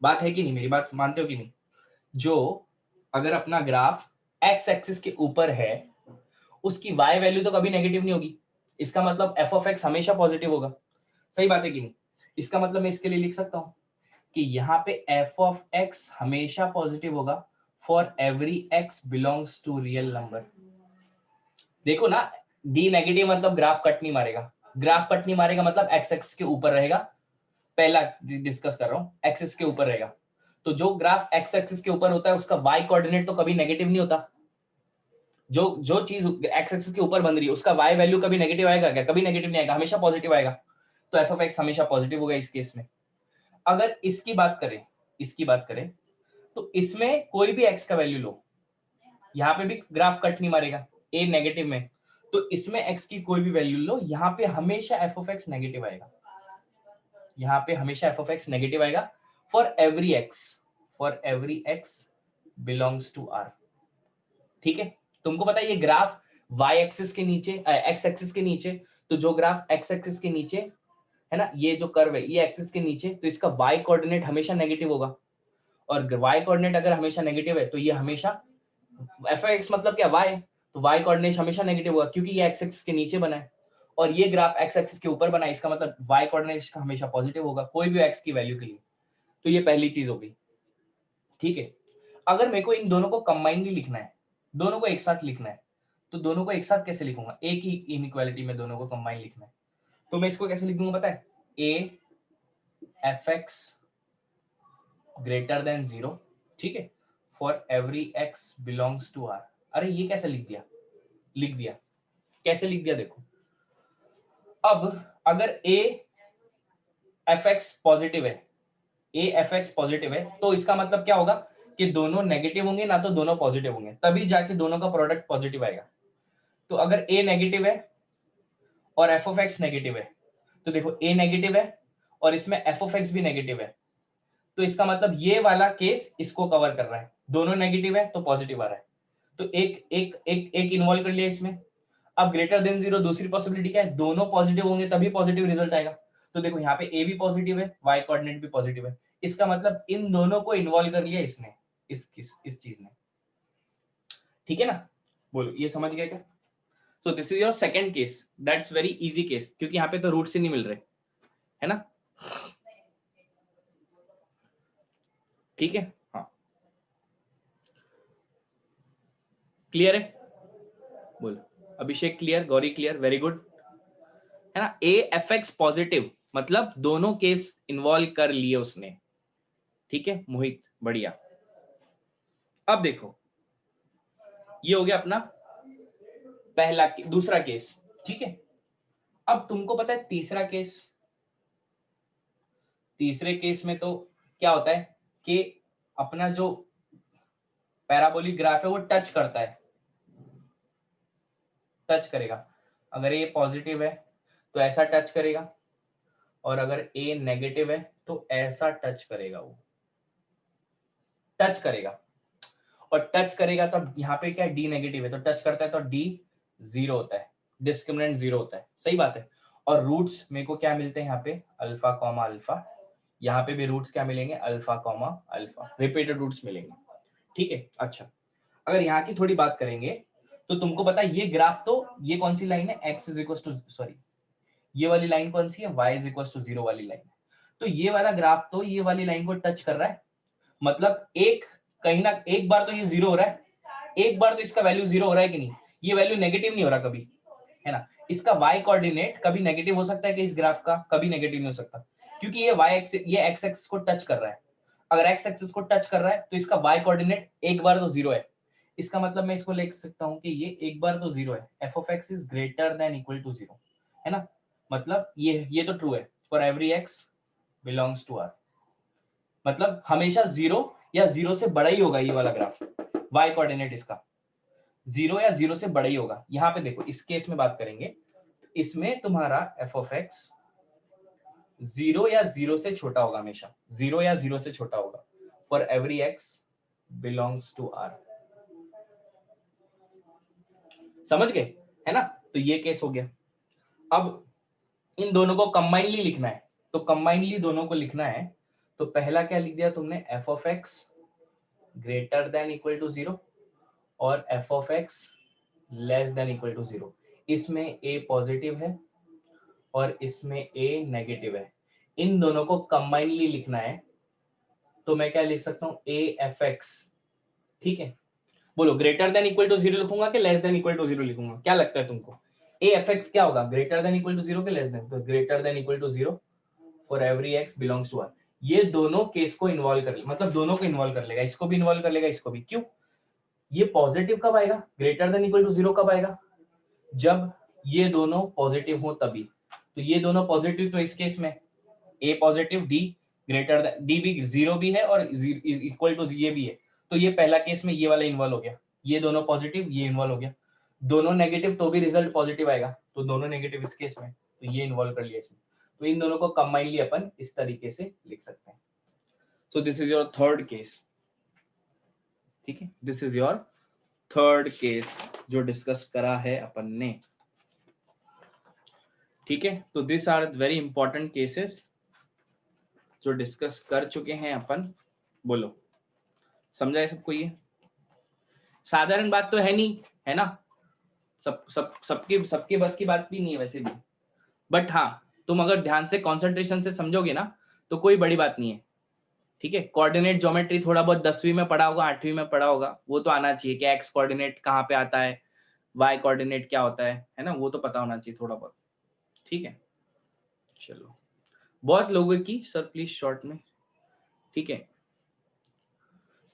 बात है कि नहीं, मेरी बात मानते हो कि नहीं। जो अगर अपना ग्राफ एक्स एक्सिस के ऊपर है उसकी वाई वैल्यू तो कभी नेगेटिव नहीं होगी, इसका मतलब एफ ऑफ एक्स हमेशा पॉजिटिव होगा। सही बात है कि नहीं। इसका मतलब मैं इसके लिए लिख सकता हूं कि यहाँ पे एफ ऑफ एक्स हमेशा पॉजिटिव होगा for every x belongs to real number. देखो ना, डी नेगेटिव मतलब ग्राफ कट नहीं मारेगा, ग्राफ कट नहीं मारेगा मतलब एक्स एक्सिस के ऊपर रहेगा, पहला डिस्कस कर रहा हूँ, एक्सिस के ऊपर रहेगा। तो जो ग्राफ एक्स एक्सिस के ऊपर होता है उसका वाई कोऑर्डिनेट तो कभी नेगेटिव नहीं होता। जो जो चीज एक्स एक्सिस के ऊपर बन रही है उसका वाई वैल्यू कभी नेगेटिव आएगा क्या, कभी नेगेटिव नहीं आएगा, हमेशा पॉजिटिव आएगा। तो एफ ऑफ एक्स हमेशा पॉजिटिव होगा इस केस में। अगर इसकी बात करें, इसकी बात करें तो इसमें कोई भी एक्स का वैल्यू लो, यहाँ पे भी ग्राफ कट नहीं मारेगा, ए नेगेटिव में, तो इसमें एक्स की कोई भी वैल्यू लो, यहाँ पे हमेशा एफ ऑफ एक्स नेगेटिव आएगा, यहाँ पे हमेशा एफ ऑफ एक्स नेगेटिव आएगा for every x belongs to R. ठीक है, तुमको पता है ये ग्राफ वाई एक्सिस के नीचे, एक्स एक्सिस के नीचे, तो जो ग्राफ एक्स एक्सिस के नीचे है ना, ये जो कर्व है ये एक्सिस के नीचे, तो इसका वाई कोऑर्डिनेट हमेशा नेगेटिव होगा, और वाई कोऑर्डिनेट अगर हमेशा नेगेटिव है तो ये हमेशा एफ एक्स मतलब क्या, वाई, तो वाई कोऑर्डिनेट हमेशा नेगेटिव होगा क्योंकि ये एक्स एक्सिस के नीचे बना है और ये ग्राफ एक्स एक्सिस के ऊपर बना है, इसका मतलब वाई कोऑर्डिनेट का हमेशा पॉजिटिव होगा कोई भी एक्स की वैल्यू के लिए। तो ये पहली चीज हो गई। ठीक है, अगर मेरे को इन दोनों को कंबाइनली लिखना है, दोनों को एक साथ लिखना है, तो दोनों को एक साथ कैसे लिखूंगा, एक ही इनइक्वालिटी में दोनों को कंबाइन लिखना है, तो मैं इसको कैसे लिख दूंगा पता है, a f x greater than 0, ठीक है, for every x belongs to R. अरे ये कैसे लिख दिया, लिख दिया, कैसे लिख दिया देखो। अब अगर ए एफ एक्स पॉजिटिव है, ए एफ एक्स पॉजिटिव है, तो इसका मतलब क्या होगा कि दोनों नेगेटिव होंगे ना तो दोनों पॉजिटिव होंगे, तभी जाके दोनों का प्रोडक्ट पॉजिटिव आएगा। तो अगर ए नेगेटिव है और एफ ऑफ एक्स नेगेटिव है, तो देखो ए नेगेटिव है और इसमें एफ ऑफ एक्स भी नेगेटिव है, तो इसका मतलब ये वाला केस इसको कवर कर रहा है, दोनों नेगेटिव है तो पॉजिटिव आ रहा है, तो एक एक एक एक इन्वॉल्व कर लिया इसमें। अब ग्रेटर देन 0 दूसरी पॉसिबिलिटी क्या है, दोनों पॉजिटिव होंगे तभी पॉजिटिव रिजल्ट आएगा, तो देखो यहाँ पे ए भी पॉजिटिव है, वाई कोऑर्डिनेट भी पॉजिटिव है, इसका मतलब इन दोनों को इन्वॉल्व कर लिया इसने, इस चीज ने। ठीक है ना, बोलो ये समझ गए क्या। सो this is your second case, that's very easy case, क्योंकि यहाँ पे तो रूट्स ही नहीं मिल रहे, है ना? ठीक है, हाँ क्लियर है? बोलो Abhishek clear, Gauri clear, very good, है ना? ए एफ एक्स पॉजिटिव मतलब दोनों केस इन्वॉल्व कर लिए उसने, ठीक है मोहित, बढ़िया। अब देखो ये हो गया अपना पहला दूसरा केस, ठीक है। अब तुमको पता है तीसरा केस, तीसरे केस में तो क्या होता है कि अपना जो पैराबोलिक ग्राफ है वो टच करता है, टच करेगा। अगर ये पॉजिटिव है तो ऐसा टच करेगा, और अगर ए नेगेटिव है तो ऐसा टच करेगा, वो टच करेगा। और टच करेगा तो यहाँ पे क्या डी नेगेटिव है तो टच करता है तो डी जीरो होता है, डिस्क्रिमिनेंट जीरो होता है, सही बात है। और रूट्स मेरे को क्या मिलते हैं यहाँ पे अल्फा कॉमा अल्फा, यहाँ पे भी रूट्स क्या मिलेंगे alpha comma alpha, repeated roots मिलेंगे, ठीक है। अच्छा अगर यहाँ की थोड़ी बात करेंगे तो तुमको पता है ये ग्राफ, तो ये कौन सी लाइन है x is equal to sorry ये वाली लाइन कौन सी है y is equal to zero वाली लाइन, तो ये वाला ग्राफ तो ये वाली लाइन को टच कर रहा है, मतलब एक कहीं ना एक बार तो ये जीरो हो रहा है, एक बार तो इसका वैल्यू जीरो हो रहा है कि नहीं, ये वैल्यू नेगेटिव नहीं हो रहा कभी, है ना? इसका y कोऑर्डिनेट कभी नेगेटिव हो सकता है कि इस ग्राफ का कभी नेगेटिव नहीं हो सकता, क्योंकि ये y एक्सिस ये x एक्सिस को टच कर रहा है। अगर x एक्सिस को टच कर रहा है तो इसका y कोऑर्डिनेट एक बार तो जीरो है, इसका मतलब मैं इसको लिख सकता हूं कि ये एक बार तो जीरो है, f of x is greater than equal to zero, है ना? मतलब ये तो ट्रू है, for every x belongs to r, मतलब हमेशा जीरो या जीरो से बड़ा ही होगा ये वाला ग्राफ, y कोऑर्डिनेट इसका जीरो या जीरो से बड़ा ही होगा। यहाँ पे देखो इस केस में बात करेंगे, इसमें तुम्हारा f of x जीरो या जीरो से छोटा होगा, हमेशा जीरो या जीरो से छोटा होगा, for every x belongs to r, समझ गए, है ना? तो ये केस हो गया। अब इन दोनों को कंबाइनली लिखना है, तो कंबाइनली दोनों को लिखना है, तो पहला क्या लिख दिया तुमने f of x greater than equal to zero और f of x less than equal to zero, इसमें a पॉजिटिव है और इसमें a नेगेटिव है, इन दोनों को कंबाइनली लिखना है, तो मैं क्या लिख सकता हूं a f x, ठीक है। बोलो greater than equal to zero लिखूंगा कि less than equal to zero लिखूंगा, क्या लगता है तुमको? a f x क्या होगा, greater than equal to zero के लेस देन, तो greater than equal to zero for every x belongs to r, ये दोनों केस को इन्वॉल्व कर ले, मतलब दोनों को इन्वॉल्व कर लेगा, इसको भी इन्वॉल्व कर लेगा, इसको भी। क्यों? ये पॉजिटिव कब आएगा, greater than equal to zero कब आएगा, जब ये दोनों पॉजिटिव हो तभी, तो ये दोनों पॉजिटिव, तो इस केस में a positive d greater than d भी जीरो भी है और इक्वल टू ये भी है, तो ये पहला केस में ये वाला इन्वॉल्व हो गया, ये दोनों पॉजिटिव ये इन्वॉल्व हो गया, दोनों नेगेटिव तो भी रिजल्ट पॉजिटिव आएगा, तो दोनों नेगेटिव इस केस में, तो ये इन्वॉल्व कर लिया इसमें, तो इन दोनों को कंबाइनली अपन इस तरीके से लिख सकते हैं। So this is your third case, ठीक है, this is your third case जो डिस्कस करा है अपन ने, ठीक है। तो this are very important cases जो डिस्कस कर चुके हैं अपन। बोलो समझा है सबको? ये साधारण बात तो है नहीं, है ना? सबके बस की बात भी नहीं है वैसे भी, बट हाँ तुम अगर ध्यान से कंसंट्रेशन से समझोगे ना तो कोई बड़ी बात नहीं है, ठीक है। कोऑर्डिनेट ज्योमेट्री थोड़ा बहुत 10वीं में पढ़ा होगा, 8वीं में पढ़ा होगा, वो तो आना चाहिए कि एक्स कोऑर्डिनेट कहाँ पे आता है, वाई कोऑर्डिनेट क्या होता है ना, वो तो पता होना चाहिए थोड़ा बहुत, ठीक है। चलो बहुत लोगों की सर प्लीज शॉर्ट में, ठीक है।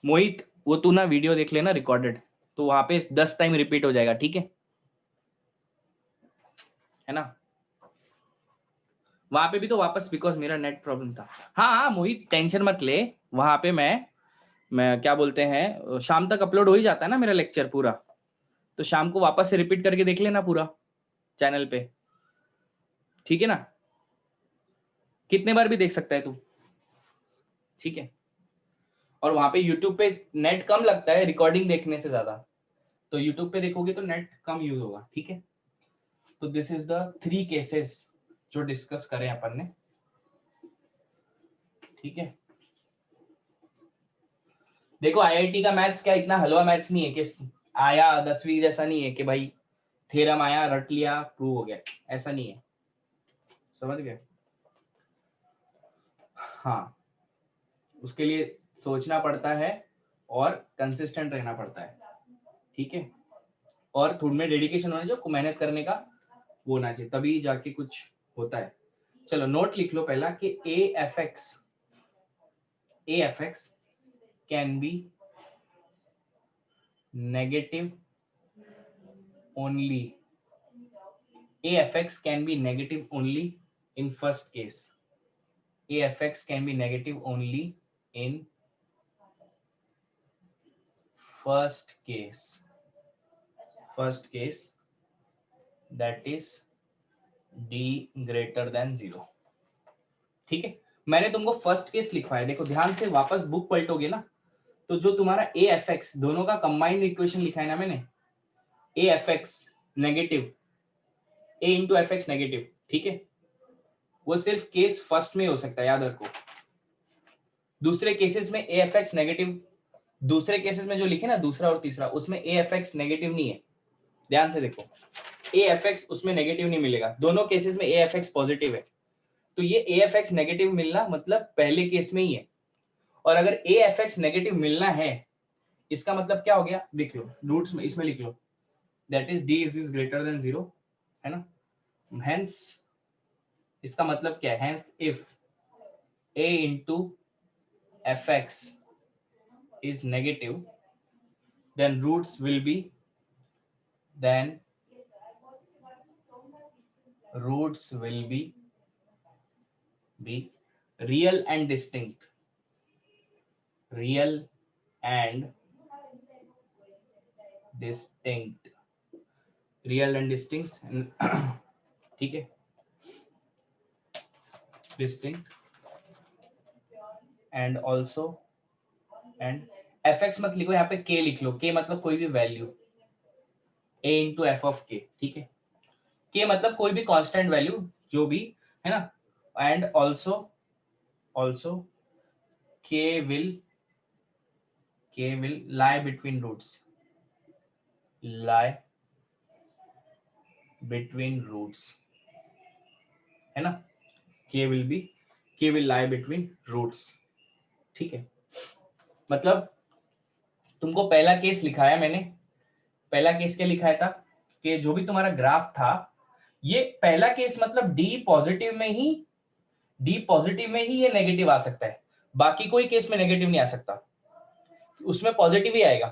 मोहित वो तू ना वीडियो देख लेना रिकॉर्डेड, तो वहां पे 10 टाइम रिपीट हो जाएगा, ठीक है ना? वहां पे भी तो वापस बिकॉज मेरा नेट प्रॉब्लम था। हाँ हाँ मोहित टेंशन मत ले, वहां पे मैं क्या बोलते हैं शाम तक अपलोड हो ही जाता है ना मेरा लेक्चर पूरा, तो शाम को वापस से रिपीट करके देख लेना पूरा चैनल पे, ठीक है ना? कितने बार भी देख सकता है तू, ठीक है। और वहां पे यूट्यूब पे नेट कम लगता है रिकॉर्डिंग देखने से ज्यादा, तो यूट्यूब पे देखोगे तो नेट कम यूज होगा, ठीक है। तो दिस इज द 3 केसेस जो डिस्कस करें अपन ने, ठीक है। देखो आईआईटी का मैथ्स क्या इतना हलवा मैथ्स नहीं है कि आया 10वीं जैसा नहीं है कि भाई थ्योरम आया, रट लिया, प्रूव हो गया, ऐसा नहीं है, समझ गए? हाँ, उसके लिए सोचना पड़ता है और कंसिस्टेंट रहना पड़ता है, ठीक है, और थोड़ा में डेडिकेशन होना चाहिए, मेहनत करने का वो होना चाहिए, तभी जाके कुछ होता है। चलो नोट लिख लो पहला कि ए f x can be negative only, AFX can be negative only in first case. AFX can be negative only in first case. First case, that is D greater than 0. ठीक है, मैंने तुमको फर्स्ट केस लिखवाया, देखो ध्यान से वापस book पलटोगे ना, तो जो तुम्हारा AFX दोनों का कंबाइंड इक्वेशन लिखा है ना मैंने, AFX negative, A into FX negative, ठीक है, वो सिर्फ केस फर्स्ट में हो सकता है, याद रखो। दूसरे केसेस में AFX नेगेटिव, दूसरे केसेस में जो लिखे ना दूसरा और तीसरा, उसमें AFX नेगेटिव नहीं है, ध्यान से देखो, AFX उसमें नेगेटिव नहीं मिलेगा, दोनों केसेस में AFX पॉजिटिव है, तो ये AFX नेगेटिव मिलना मतलब पहले केस में ही है, और अगर AFX नेगेटिव मिलना है, इसका मतलब क्या हो गया, देख लो रूट्स में, इसमें लिख लो, that is D is greater than 0, है ना, हेंस इसका मतलब क्या है, hence if A into FX is negative, then roots will be real and distinct, real and distinct, real and distinct ठीक है, distinct and also and fx मत लिखो, यहाँ पे k लिख लो, k मतलब कोई भी value, a into f of k, ठीक है, k मतलब कोई भी कांस्टेंट वैल्यू जो भी है ना, and also k will lie between roots, है ना, k will lie between roots, ठीक है, मतलब तुमको पहला केस लिखाया मैंने, पहला केस क्या लिखाया था कि जो भी तुम्हारा ग्राफ था, ये पहला केस मतलब D पॉजिटिव में ही ये नेगेटिव आ सकता है, बाकी कोई केस में नेगेटिव नहीं आ सकता, उसमें पॉजिटिव ही आएगा,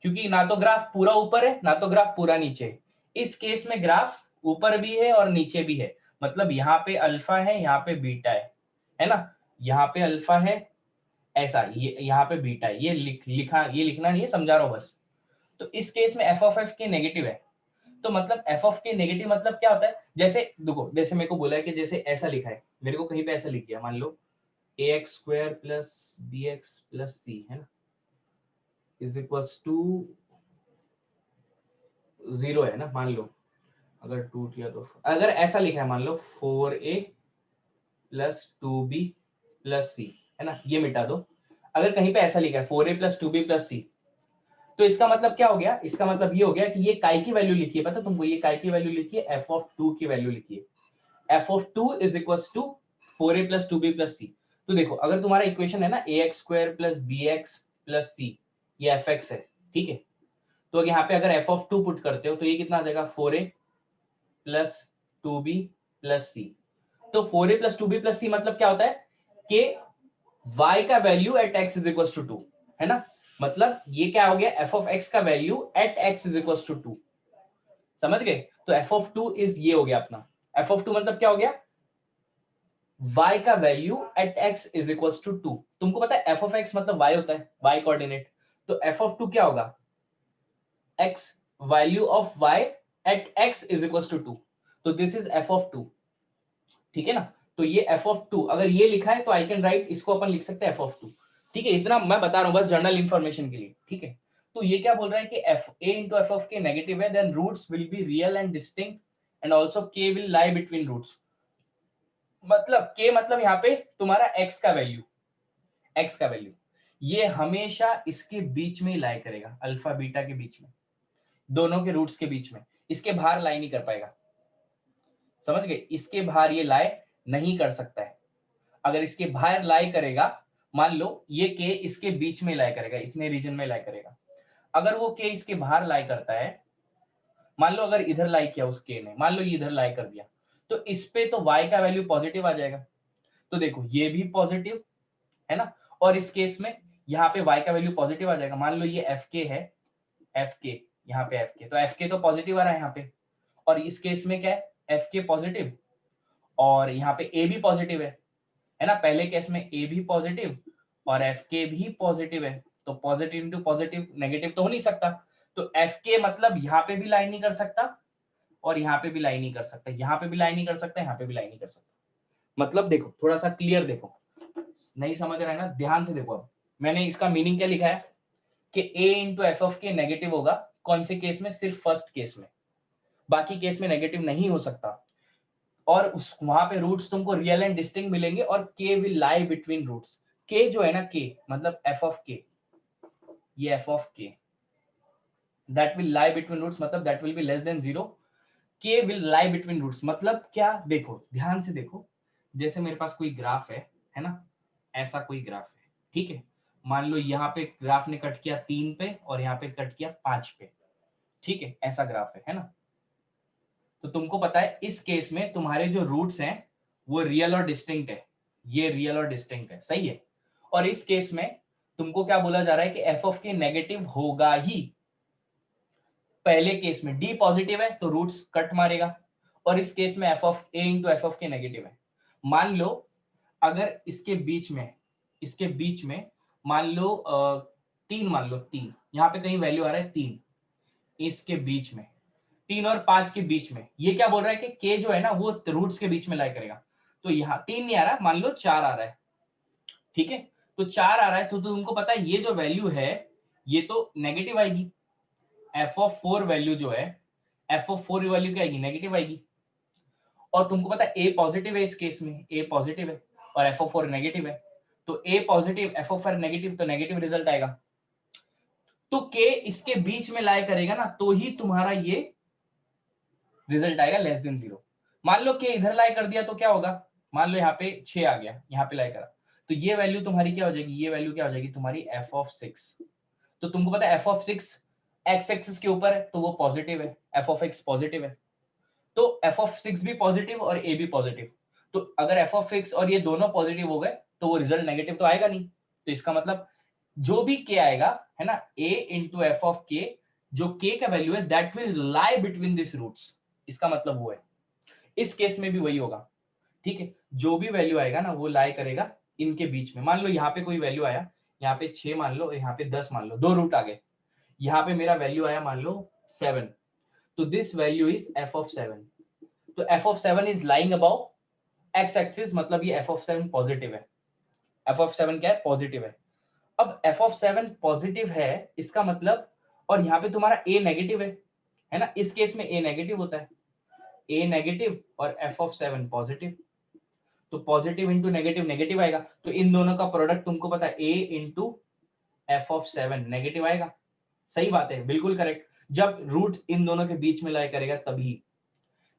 क्योंकि ना तो ग्राफ पूरा ऊपर है ना तो ग्राफ पूरा नीचे है, इस केस में ग्राफ ऊपर भी है और नीचे भी है, मतलब यहाँ पे अल्फा है, यहाँ पे बीटा है ना, यहाँ पे अल्फा है ऐसा, ये यहाँ पे बीटा है, ये लिखना नहीं है, समझा रहा हूँ बस। तो इस केस में एफ ऑफ एफ के नेगेटिव है, तो मतलब एफ ऑफ के नेगेटिव मतलब क्या होता है, जैसे देखो, जैसे मेरे को बोला है कि जैसे ऐसा लिखा है, मेरे को कहीं पे ऐसा लिख गया, मान लो ax square plus bx plus c, है ना, इज इक्वल्स टू 0 है ना, मान लो अगर टूट गया तो, अगर ऐसा लिखा है मान लो 4a plus 2b plus c, है ना, ये मिटा दो, अगर कहीं पे ऐसा लिखा है 4a plus 2b plus c, तो इसका मतलब क्या हो गया, इसका मतलब ये हो गया कि ये काय की वैल्यू लिखी है, पता तुमको, ये काय की वैल्यू लिखी है, f ऑफ 2 की वैल्यू लिखी है, f of 2 is equals to 4a plus 2b plus c। तो देखो अगर तुम्हारा इक्वेशन है ना ax square plus bx plus c, ये fx है, ठीक है, तो यहाँ पे अगर f ऑफ 2 पुट करते हो तो ये कितना आ जाएगा, 4a plus 2b plus c, तो 4a plus 2b plus c मतलब क्या होता है कि y का value at x is equals to 2, है ना, मतलब ये क्या हो गया, f ऑफ x का value at x is equals to 2, समझ गए, तो f ऑफ 2 इज ये हो गया अपना, f ऑफ 2 मतलब क्या हो गया, y का value at x is equals to 2, तुमको पता है f ऑफ x मतलब y होता है, y कोऑर्डिनेट, तो f ऑफ 2 क्या होगा, x value of y at x is equals to 2, तो दिस इज f ऑफ 2, ठीक है ना, तो ये f ऑफ 2 अगर ये लिखा है तो आई कैन राइट, इसको अपन लिख सकते हैं f ऑफ 2, ठीक है, इतना मैं बता रहा हूं बस जर्नल इंफॉर्मेशन के लिए, ठीक है, तो ये क्या बोल रहा है कि f a into f of k negative है, then roots will be real and distinct and also k will lie between roots, मतलब k मतलब यहाँ पे तुम्हारा x का वैल्यू ये हमेशा इसके बीच में ही लाई करेगा, अल्फा बीटा के बीच में, दोनों के रूट्स के बीच में, इसके बाहर लाई नहीं कर पाएगा, समझ गए? इसके बाहर ये लाई नहीं कर सकता है। अगर इसके बाहर लाई करेगा, मान लो ये के इसके बीच में लाई करेगा, इतने रीजन में लाई करेगा। अगर वो के इसके बाहर लाई करता है, मान लो अगर इधर लाई किया उस के ने, मान लो ये इधर लाई कर दिया, तो इस पे तो y का वैल्यू पॉजिटिव आ जाएगा। तो देखो ये भी पॉजिटिव है ना, और इस केस में यहाँ पे y का वैल्यू पॉजिटिव आ जाएगा। मान लो ये एफ के है, एफ के यहाँ पे एफ के, तो एफ के तो पॉजिटिव आ रहा है यहाँ पे, और इस केस में क्या है, एफ के पॉजिटिव और यहाँ पे ए भी पॉजिटिव है ना। पहले केस में ए भी पॉजिटिव और एफ के भी पॉजिटिव है, तो पॉजिटिव इंटू पॉजिटिव नेगेटिव तो हो नहीं सकता। तो एफ के मतलब यहाँ पे भी लाइन नहीं कर सकता और यहाँ पे भी लाइन नहीं कर सकता, यहाँ पे भी लाइन नहीं कर सकता, यहाँ पे भी लाइन नहीं कर सकता। मतलब देखो थोड़ा सा क्लियर देखो, नहीं समझ रहा है ना, ध्यान से देखो। अब मैंने इसका मीनिंग क्या लिखा है कि a इंटू एफ ऑफ के नेगेटिव होगा, कौन से केस में, सिर्फ फर्स्ट केस में, बाकी केस में नेगेटिव नहीं हो सकता। और उस वहां पे रूट्स तुमको रियल एंड डिस्टिंक्ट मिलेंगे और के विल लाई बिटवीन रूट्स। के जो है ना, के मतलब एफ ऑफ के, ये F of K that will lie between roots, मतलब that will be less than 0। K will lie between roots मतलब क्या, देखो ध्यान से देखो, जैसे मेरे पास कोई ग्राफ है ना, ऐसा कोई ग्राफ है, ठीक है। मान लो यहाँ पे ग्राफ ने कट किया 3 पे और यहाँ पे कट किया 5 पे, ठीक है, ऐसा ग्राफ है ना। तो तुमको पता है इस केस में तुम्हारे जो रूट्स हैं वो रियल और डिस्टिंक्ट है, ये रियल और डिस्टिंक्ट है, सही है। और इस केस में तुमको क्या बोला जा रहा है कि एफ ऑफ के नेगेटिव होगा ही। पहले केस में डी पॉजिटिव है तो रूट्स कट मारेगा, और इस केस में F of A into f of के नेगेटिव है। मान लो अगर इसके बीच में मान लो 3, मान लो 3, यहाँ पे कहीं वैल्यू आ रहा है 3, इसके बीच में 3 और 5 के बीच में, ये क्या बोल रहा है कि के जो है ना वो रूट्स के बीच में लाई करेगा। तो यहाँ 3 नहीं आ रहा, मान लो 4 आ रहा है, ठीक है। तो 4 आ रहा है तो तुमको पता है ये जो वैल्यू है ये तो नेगेटिव आएगी। एफ ऑफ 4 वैल्यू जो है, एफ ऑफ 4 वैल्यू क्या आएगी, नेगेटिव आएगी। और तुमको पता है ए पॉजिटिव है, इस केस में ए पॉजिटिव है और एफ ऑफ 4 नेगेटिव है, तो ए पॉजिटिव एफ ऑफ 4 नेगेटिव, तो नेगेटिव रिजल्ट आएगा। तो के इसके बीच में लाई करेगा ना, तो ही तुम्हारा ये रिजल्ट आएगा लेस देन 0। मान लो के इधर लाई कर दिया तो क्या होगा, मान लो यहाँ पे 6 आ गया, यहाँ पे लाई करा, तो ये वैल्यू तुम्हारी क्या हो जाएगी, ये वैल्यू क्या हो जाएगी तुम्हारी एफ ऑफ 6। तो तुमको पता है एफ ऑफ 6 एक्स एक्सिस के ऊपर है तो वो पॉजिटिव है, एफ ऑफ एक्स पॉजिटिव है, तो एफ ऑफ 6 भी पॉजिटिव और ए भी पॉजिटिव। तो अगर एफ ऑफ एक्स और ये दोनों पॉजिटिव हो गए तो वो रिजल्ट नेगेटिव तो आएगा नहीं। तो इसका मतलब जो भी के आएगा है ना, ए इंटू एफ ऑफ के, जो के का वैल्यू है that will lie between this roots, इसका मतलब वो है। इस केस में भी वही होगा, ठीक है। जो भी वैल्यू आएगा ना वो लाई करेगा इनके बीच में। मान लो यहाँ पे कोई वैल्यू आया, यहाँ पे 6 मान लो, यहाँ पे 10 मान लो, 2 रूट आ गए। यहाँ पे मेरा वैल्यू आया मान लो 7, तो this value is f of 7। तो f of 7 is lying above x axis, मतलब ये एफ ऑफ 7 पॉजिटिव है। एफ ऑफ 7 क्या है, पॉजिटिव है। अब एफ ऑफ 7 पॉजिटिव है इसका मतलब, और यहाँ पे तुम्हारा ए नेगेटिव है ना, इस केस में ए नेगेटिव होता है, ए नेगेटिव और एफ ऑफ 7 पॉजिटिव, तो पॉजिटिव इंटू नेगेटिव नेगेटिव आएगा, तो इन दोनों का प्रोडक्ट तुमको पता है ए इंटू एफ ऑफ 7 नेगेटिव आएगा। सही बात है, बिल्कुल करेक्ट, जब रूट्स इन दोनों के बीच में लाई करेगा तभी।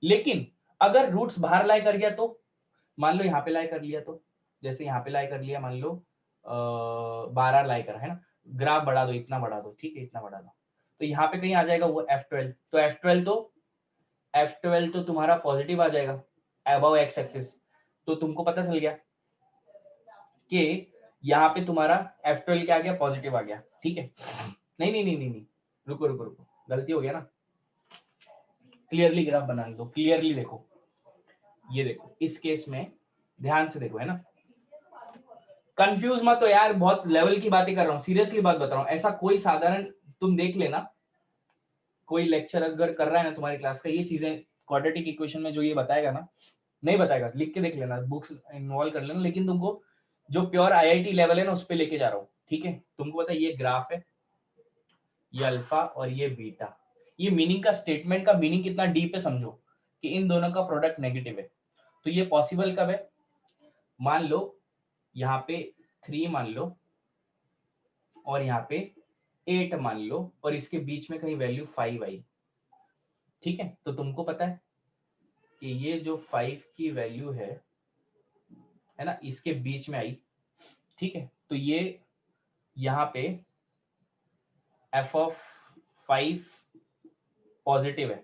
लेकिन अगर रूट्स बाहर लाई कर गया तो, मान लो यहाँ पे लाई कर लिया, तो जैसे यहाँ पे लाई कर लिया, मान लो 12 लाई कर, है ना, ग्राफ बढ़ा दो, इतना बढ़ा दो, ठीक है, इतना बढ़ा दो, तो यहाँ पे कहीं आ जाएगा वो F12, तो F12 तो तुम्हारा पॉजिटिव आ जाएगा अबव एक्स एक्सिस। तो तुमको पता चल गया कि यहाँ पे तुम्हारा F12 क्या आ गया, पॉजिटिव आ गया, ठीक है। नहीं नहीं नहीं नहीं नहीं, रुको रुको रुको, गलती हो गया ना, क्लियरली ग्राफ बना दो, क्लियरली देखो, ये देखो इस केस में ध्यान से देखो, है ना, कंफ्यूज मत हो यार, बहुत लेवल की बातें कर रहा हूँ, सीरियसली बात बता रहा हूँ। ऐसा कोई साधारण तुम देख लेना, कोई लेक्चर अगर कर रहा है ना तुम्हारी क्लास का, ये चीजें क्वाड्रेटिक इक्वेशन में जो ये बताएगा ना, नहीं बताएगा, लिख के देख लेना, बुक्स इन्वॉल्व कर लेना, लेकिन तुमको जो प्योर आईआईटी लेवल है ना उस पे लेके जा रहा हूँ, ठीक है। तुमको पता है ये ग्राफ है, ये अल्फा और ये बीटा, ये मीनिंग का, स्टेटमेंट का मीनिंग कितना डीप है समझो, कि इन दोनों का प्रोडक्ट नेगेटिव है। तो ये पॉसिबल कब है, मान लो यहाँ पे 3 मान लो और यहाँ पे 8 मान लो, और इसके बीच में कहीं वैल्यू 5 आई, ठीक है, तो तुमको पता है कि ये जो 5 की वैल्यू है ना, इसके बीच में आई, ठीक है, तो ये यहाँ पे f ऑफ 5 पॉजिटिव है,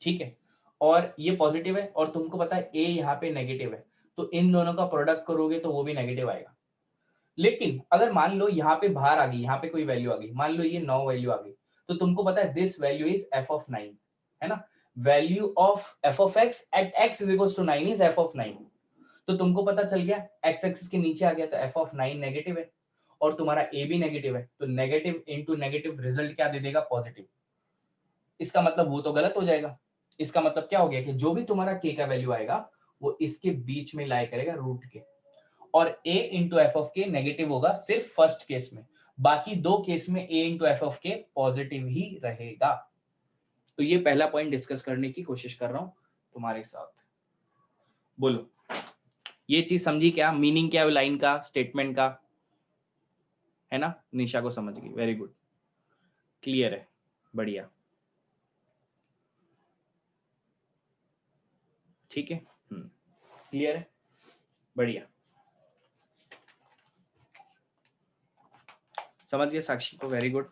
ठीक है, और ये पॉजिटिव है और तुमको पता है a यहाँ पे नेगेटिव है, तो इन दोनों का प्रोडक्ट करोगे तो वो भी नेगेटिव आएगा। लेकिन अगर मान लो यहाँ पे बाहर आ गई, यहाँ पे कोई वैल्यू आ गई, मान लो ये 9 वैल्यू आ गई, तो तुमको पता है this value is f of 9, है ना, value of f of x at x is equal to 9 is f of 9। तो तुमको पता चल गया x एक्सिस के नीचे आ गया तो f ऑफ 9 नेगेटिव है और तुम्हारा a भी नेगेटिव है, तो नेगेटिव इनटू नेगेटिव रिजल्ट क्या दे देगा, पॉजिटिव। इसका मतलब वो तो गलत हो जाएगा। इसका मतलब क्या हो गया कि जो भी तुम्हारा k का वैल्यू आएगा वो इसके बीच में लाई करेगा रूट के, और a इंटू एफ ऑफ के नेगेटिव होगा सिर्फ फर्स्ट केस में, बाकी दो केस में a इंटू एफ ऑफ के पॉजिटिव ही रहेगा। तो ये पहला पॉइंट डिस्कस करने की कोशिश कर रहा हूं तुम्हारे साथ। बोलो ये चीज समझी क्या, मीनिंग क्या है लाइन का, स्टेटमेंट का, है ना? निशा को समझ गई, वेरी गुड, क्लियर है, बढ़िया, ठीक है, क्लियर है, बढ़िया, समझ गए साक्षी को, वेरी गुड।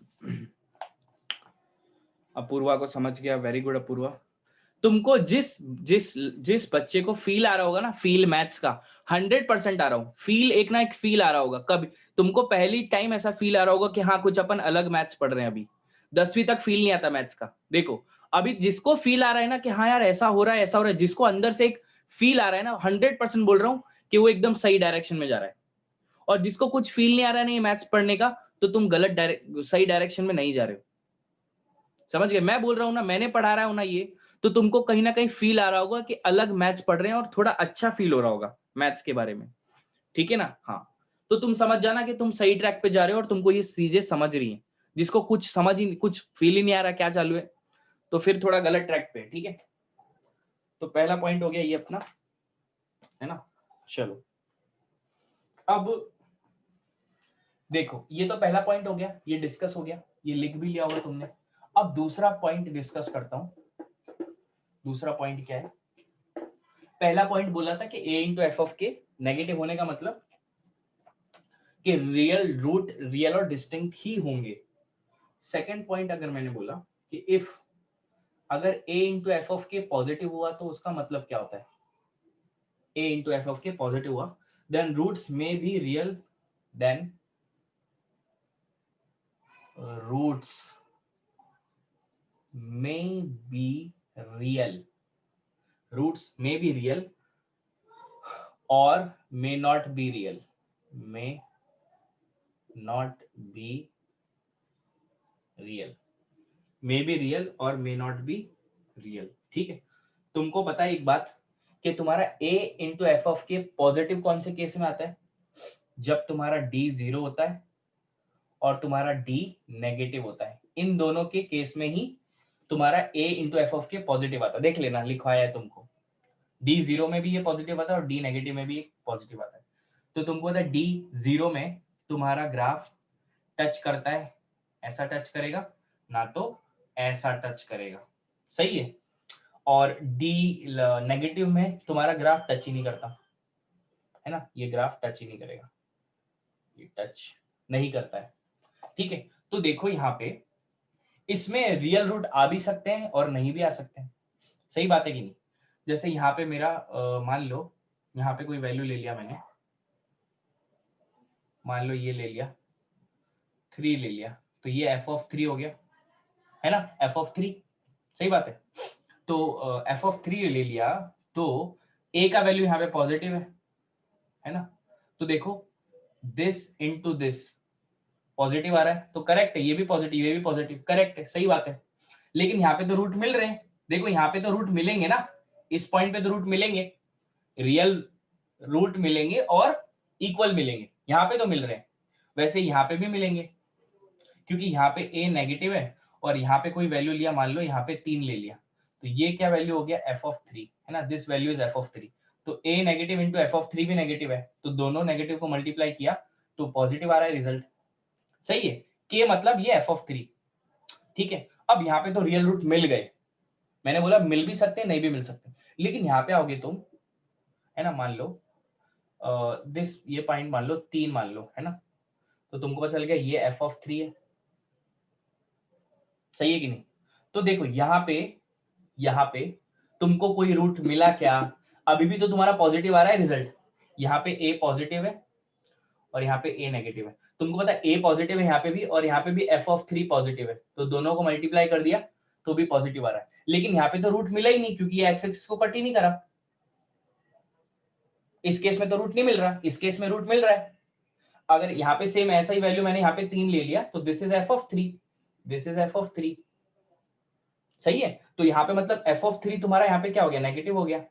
अपूर्वा को समझ गया, वेरी गुड अपूर्वा। तुमको जिस जिस जिस बच्चे को फील आ रहा होगा ना, फील मैथ्स का 100% आ रहा हूं, फील एक ना एक फील आ रहा होगा, कभी तुमको पहली टाइम ऐसा फील आ रहा होगा कि हाँ कुछ अपन अलग मैथ्स पढ़ रहे हैं। अभी 10वीं तक फील नहीं आता मैथ्स का, देखो अभी जिसको फील आ रहा है ना कि हाँ यार ऐसा हो रहा है ऐसा हो रहा है, जिसको अंदर से एक फील आ रहा है ना, 100% बोल रहा हूँ कि वो एकदम सही डायरेक्शन में जा रहा है। और जिसको कुछ फील नहीं आ रहा है ना मैथ्स पढ़ने का, तो तुम सही डायरेक्शन में नहीं जा रहे हो। समझ गए? मैं बोल रहा हूँ ना, मैंने पढ़ा रहा हूँ ना ये, तो तुमको कहीं ना कहीं फील आ रहा होगा कि अलग मैथ्स पढ़ रहे हैं और थोड़ा अच्छा फील हो रहा होगा मैथ्स के बारे में, ठीक है ना? हाँ, तो तुम समझ जाना कि तुम सही ट्रैक पे जा रहे हो और तुमको ये चीजें समझ रही हैं। जिसको कुछ समझ ही कुछ फील ही नहीं आ रहा क्या चालू है, तो फिर थोड़ा गलत ट्रैक पे, ठीक है? तो पहला पॉइंट हो गया ये अपना, है ना? चलो अब देखो, ये तो पहला पॉइंट हो गया, ये डिस्कस हो गया, ये लिख भी लिया होगा तुमने। अब दूसरा पॉइंट डिस्कस करता हूं। दूसरा पॉइंट क्या है? पहला पॉइंट बोला था कि a इंटू एफ ऑफ के नेगेटिव होने का मतलब कि रियल रूट रियल और डिस्टिंक्ट ही होंगे। सेकंड पॉइंट अगर मैंने बोला कि इफ अगर a इंटू एफ ऑफ के पॉजिटिव हुआ तो उसका मतलब क्या होता है, a इंटू एफ ऑफ के पॉजिटिव हुआ, then roots may be real, then roots may be real, roots may be real or may not be real, may not be real, may be real और may not be real, ठीक है? तुमको पता है एक बात कि तुम्हारा a इंटू एफ ऑफ के पॉजिटिव कौन से केस में आता है? जब तुम्हारा d 0 होता है और तुम्हारा d नेगेटिव होता है, इन दोनों के केस में ही तुम्हारा a इंटू एफ ऑफ के पॉजिटिव आता है। देख लेना, लिखवाया है तुमको, d 0 में भी ये पॉजिटिव आता है और d नेगेटिव में भी पॉजिटिव आता है। तो तुमको पता है d 0 में तुम्हारा ग्राफ टच करता है, ऐसा टच करेगा, ना तो ऐसा टच करेगा, सही है? और d नेगेटिव में तुम्हारा ग्राफ टच ही नहीं करता, है ना, ये ग्राफ टच ही नहीं करेगा, ये टच नहीं करता है, ठीक है? तो देखो यहाँ पे इसमें रियल रूट आ भी सकते हैं और नहीं भी आ सकते हैं, सही बात है कि नहीं? जैसे यहाँ पे मेरा मान लो यहाँ पे कोई वैल्यू ले लिया मैंने, मान लो ये ले लिया 3 ले लिया, तो ये एफ ऑफ 3 हो गया, है ना, एफ ऑफ 3, सही बात है? तो एफ ऑफ 3 ले लिया तो ए का वैल्यू यहाँ पे पॉजिटिव है ना? तो देखो दिस इनटू दिस पॉजिटिव आ रहा है, तो करेक्ट है, ये भी पॉजिटिव ये भी पॉजिटिव, करेक्ट है, सही बात है। लेकिन यहाँ पे तो रूट मिल रहे हैं, देखो यहाँ पे तो रूट मिलेंगे ना, इस पॉइंट पे तो रूट मिलेंगे, रियल रूट मिलेंगे और इक्वल मिलेंगे, यहाँ पे तो मिल रहे हैं, वैसे यहाँ पे भी मिलेंगे, क्योंकि यहाँ पे a नेगेटिव है और यहाँ पे कोई वैल्यू लिया, मान लो यहाँ पे 3 ले लिया, तो ये क्या वैल्यू हो गया, f ऑफ 3, है ना, this value is f of 3, तो a negative into f of 3 भी नेगेटिव है, तो दोनों नेगेटिव को मल्टीप्लाई किया तो पॉजिटिव आ रहा है रिजल्ट, सही है? k मतलब ये f ऑफ 3, ठीक है? अब यहाँ पे तो रियल रूट मिल गए, मैंने बोला मिल भी सकते हैं, नहीं भी मिल सकते, लेकिन यहाँ पे आओगे तुम, है ना, मान लो दिस, ये पॉइंट मान लो 3 मान लो, है ना, तो तुमको पता चल गया ये f(3) है, सही है कि नहीं? तो देखो यहाँ पे तुमको कोई रूट मिला क्या? अभी भी तो तुम्हारा पॉजिटिव आ रहा है रिजल्ट, यहाँ पे a पॉजिटिव है और यहाँ पे a नेगेटिव है, तुमको पता है a पॉजिटिव है यहाँ पे भी और यहाँ पे भी f(3) पॉजिटिव है, तो दोनों को मल्टीप्लाई कर दिया तो भी पॉजिटिव आ रहा है, लेकिन यहाँ पे तो रूट मिला ही नहीं क्योंकि ये एक्स एक्सिस को कट ही नहीं करा। इस केस में तो रूट नहीं मिल रहा, इस केस में रूट मिल रहा है। अगर यहाँ पे सेम ऐसा ही वैल्यू मैंने यहाँ पे 3 ले लिया तो this is f(3), this is f(3), सही है। तो यहाँ पे मतलब f(3) तुम्हारा यहाँ पे क्या हो गया, नेगेटिव हो गया,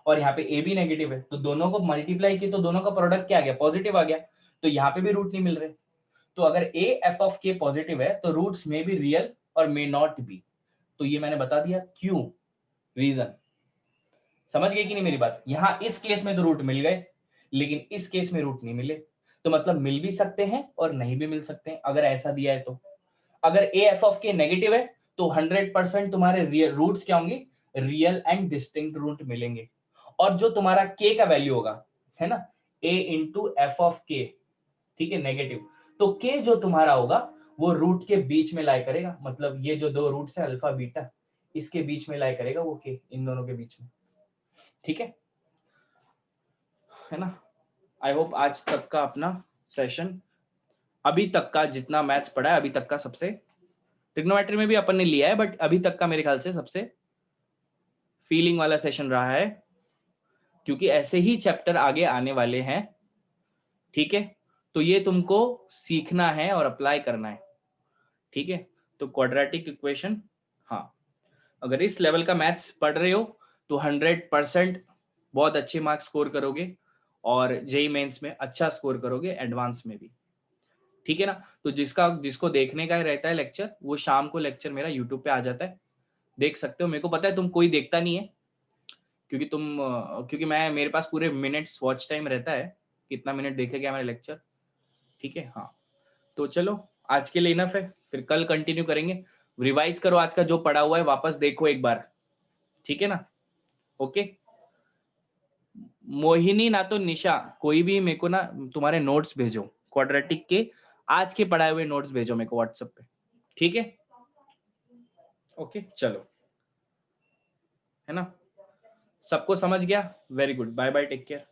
और यहाँ पे a भी नेगेटिव है, तो दोनों को मल्टीप्लाई किए तो दोनों का प्रोडक्ट क्या आ गया, पॉजिटिव आ गया, तो यहाँ पे भी रूट नहीं मिल रहे। तो अगर a f(k) पॉजिटिव है तो रूट्स में भी रियल और मे नॉट बी, तो ये मैंने बता दिया क्यों, रीजन। समझ गए कि नहीं मेरी बात? यहाँ इस केस में तो रूट मिल गए, लेकिन इस केस में रूट नहीं मिले, तो मतलब मिल भी सकते हैं और नहीं भी मिल सकते हैं अगर ऐसा दिया है तो। अगर a f(k) नेगेटिव है तो 100% तुम्हारे रियल रूट्स क्या होंगे, रियल एंड डिस्टिंक्ट रूट मिलेंगे, और जो तुम्हारा k का वैल्यू होगा, है ना, a इंटू f(k), ठीक है, नेगेटिव, तो k जो तुम्हारा होगा वो रूट के बीच में लाई करेगा, मतलब ये जो दो रूट्स है अल्फा बीटा, इसके बीच में लाई करेगा वो k, इन दोनों के बीच में, ठीक है ना। आई होप आज तक का अपना सेशन, अभी तक का जितना मैथ्स पढ़ा है अभी तक का सबसे, ट्रिग्नोमेट्री में भी अपन ने लिया है बट अभी तक का मेरे ख्याल से सबसे फीलिंग वाला सेशन रहा है, क्योंकि ऐसे ही चैप्टर आगे आने वाले हैं, ठीक है। तो ये तुमको सीखना है और अप्लाई करना है, ठीक है। तो क्वाड्रेटिक इक्वेशन, हाँ, अगर इस लेवल का मैथ्स पढ़ रहे हो तो 100% बहुत अच्छे मार्क्स स्कोर करोगे और जेई मेंस में अच्छा स्कोर करोगे, एडवांस में भी, ठीक है ना। तो जिसको देखने का रहता है लेक्चर, वो शाम को लेक्चर मेरा यूट्यूब पे आ जाता है, देख सकते हो। मेरे को पता है तुम कोई देखता नहीं है, क्योंकि मेरे पास पूरे मिनट्स वॉच टाइम रहता है, कितना मिनट देखे गया मेरा लेक्चर, ठीक है। हाँ, तो चलो आज के लिए इनफ है, फिर कल कंटिन्यू करेंगे। रिवाइज करो आज का जो पढ़ा हुआ है, वापस देखो एक बार, ठीक है ना। ओके, मोहिनी ना तो निशा, कोई भी मेरे को ना तुम्हारे नोट्स भेजो क्वाड्रेटिक के, आज के पढ़ाए हुए नोट्स भेजो मेरे को व्हाट्सएप पे, ठीक है। ओके चलो, है ना, सबको समझ गया, very good, bye bye, take care.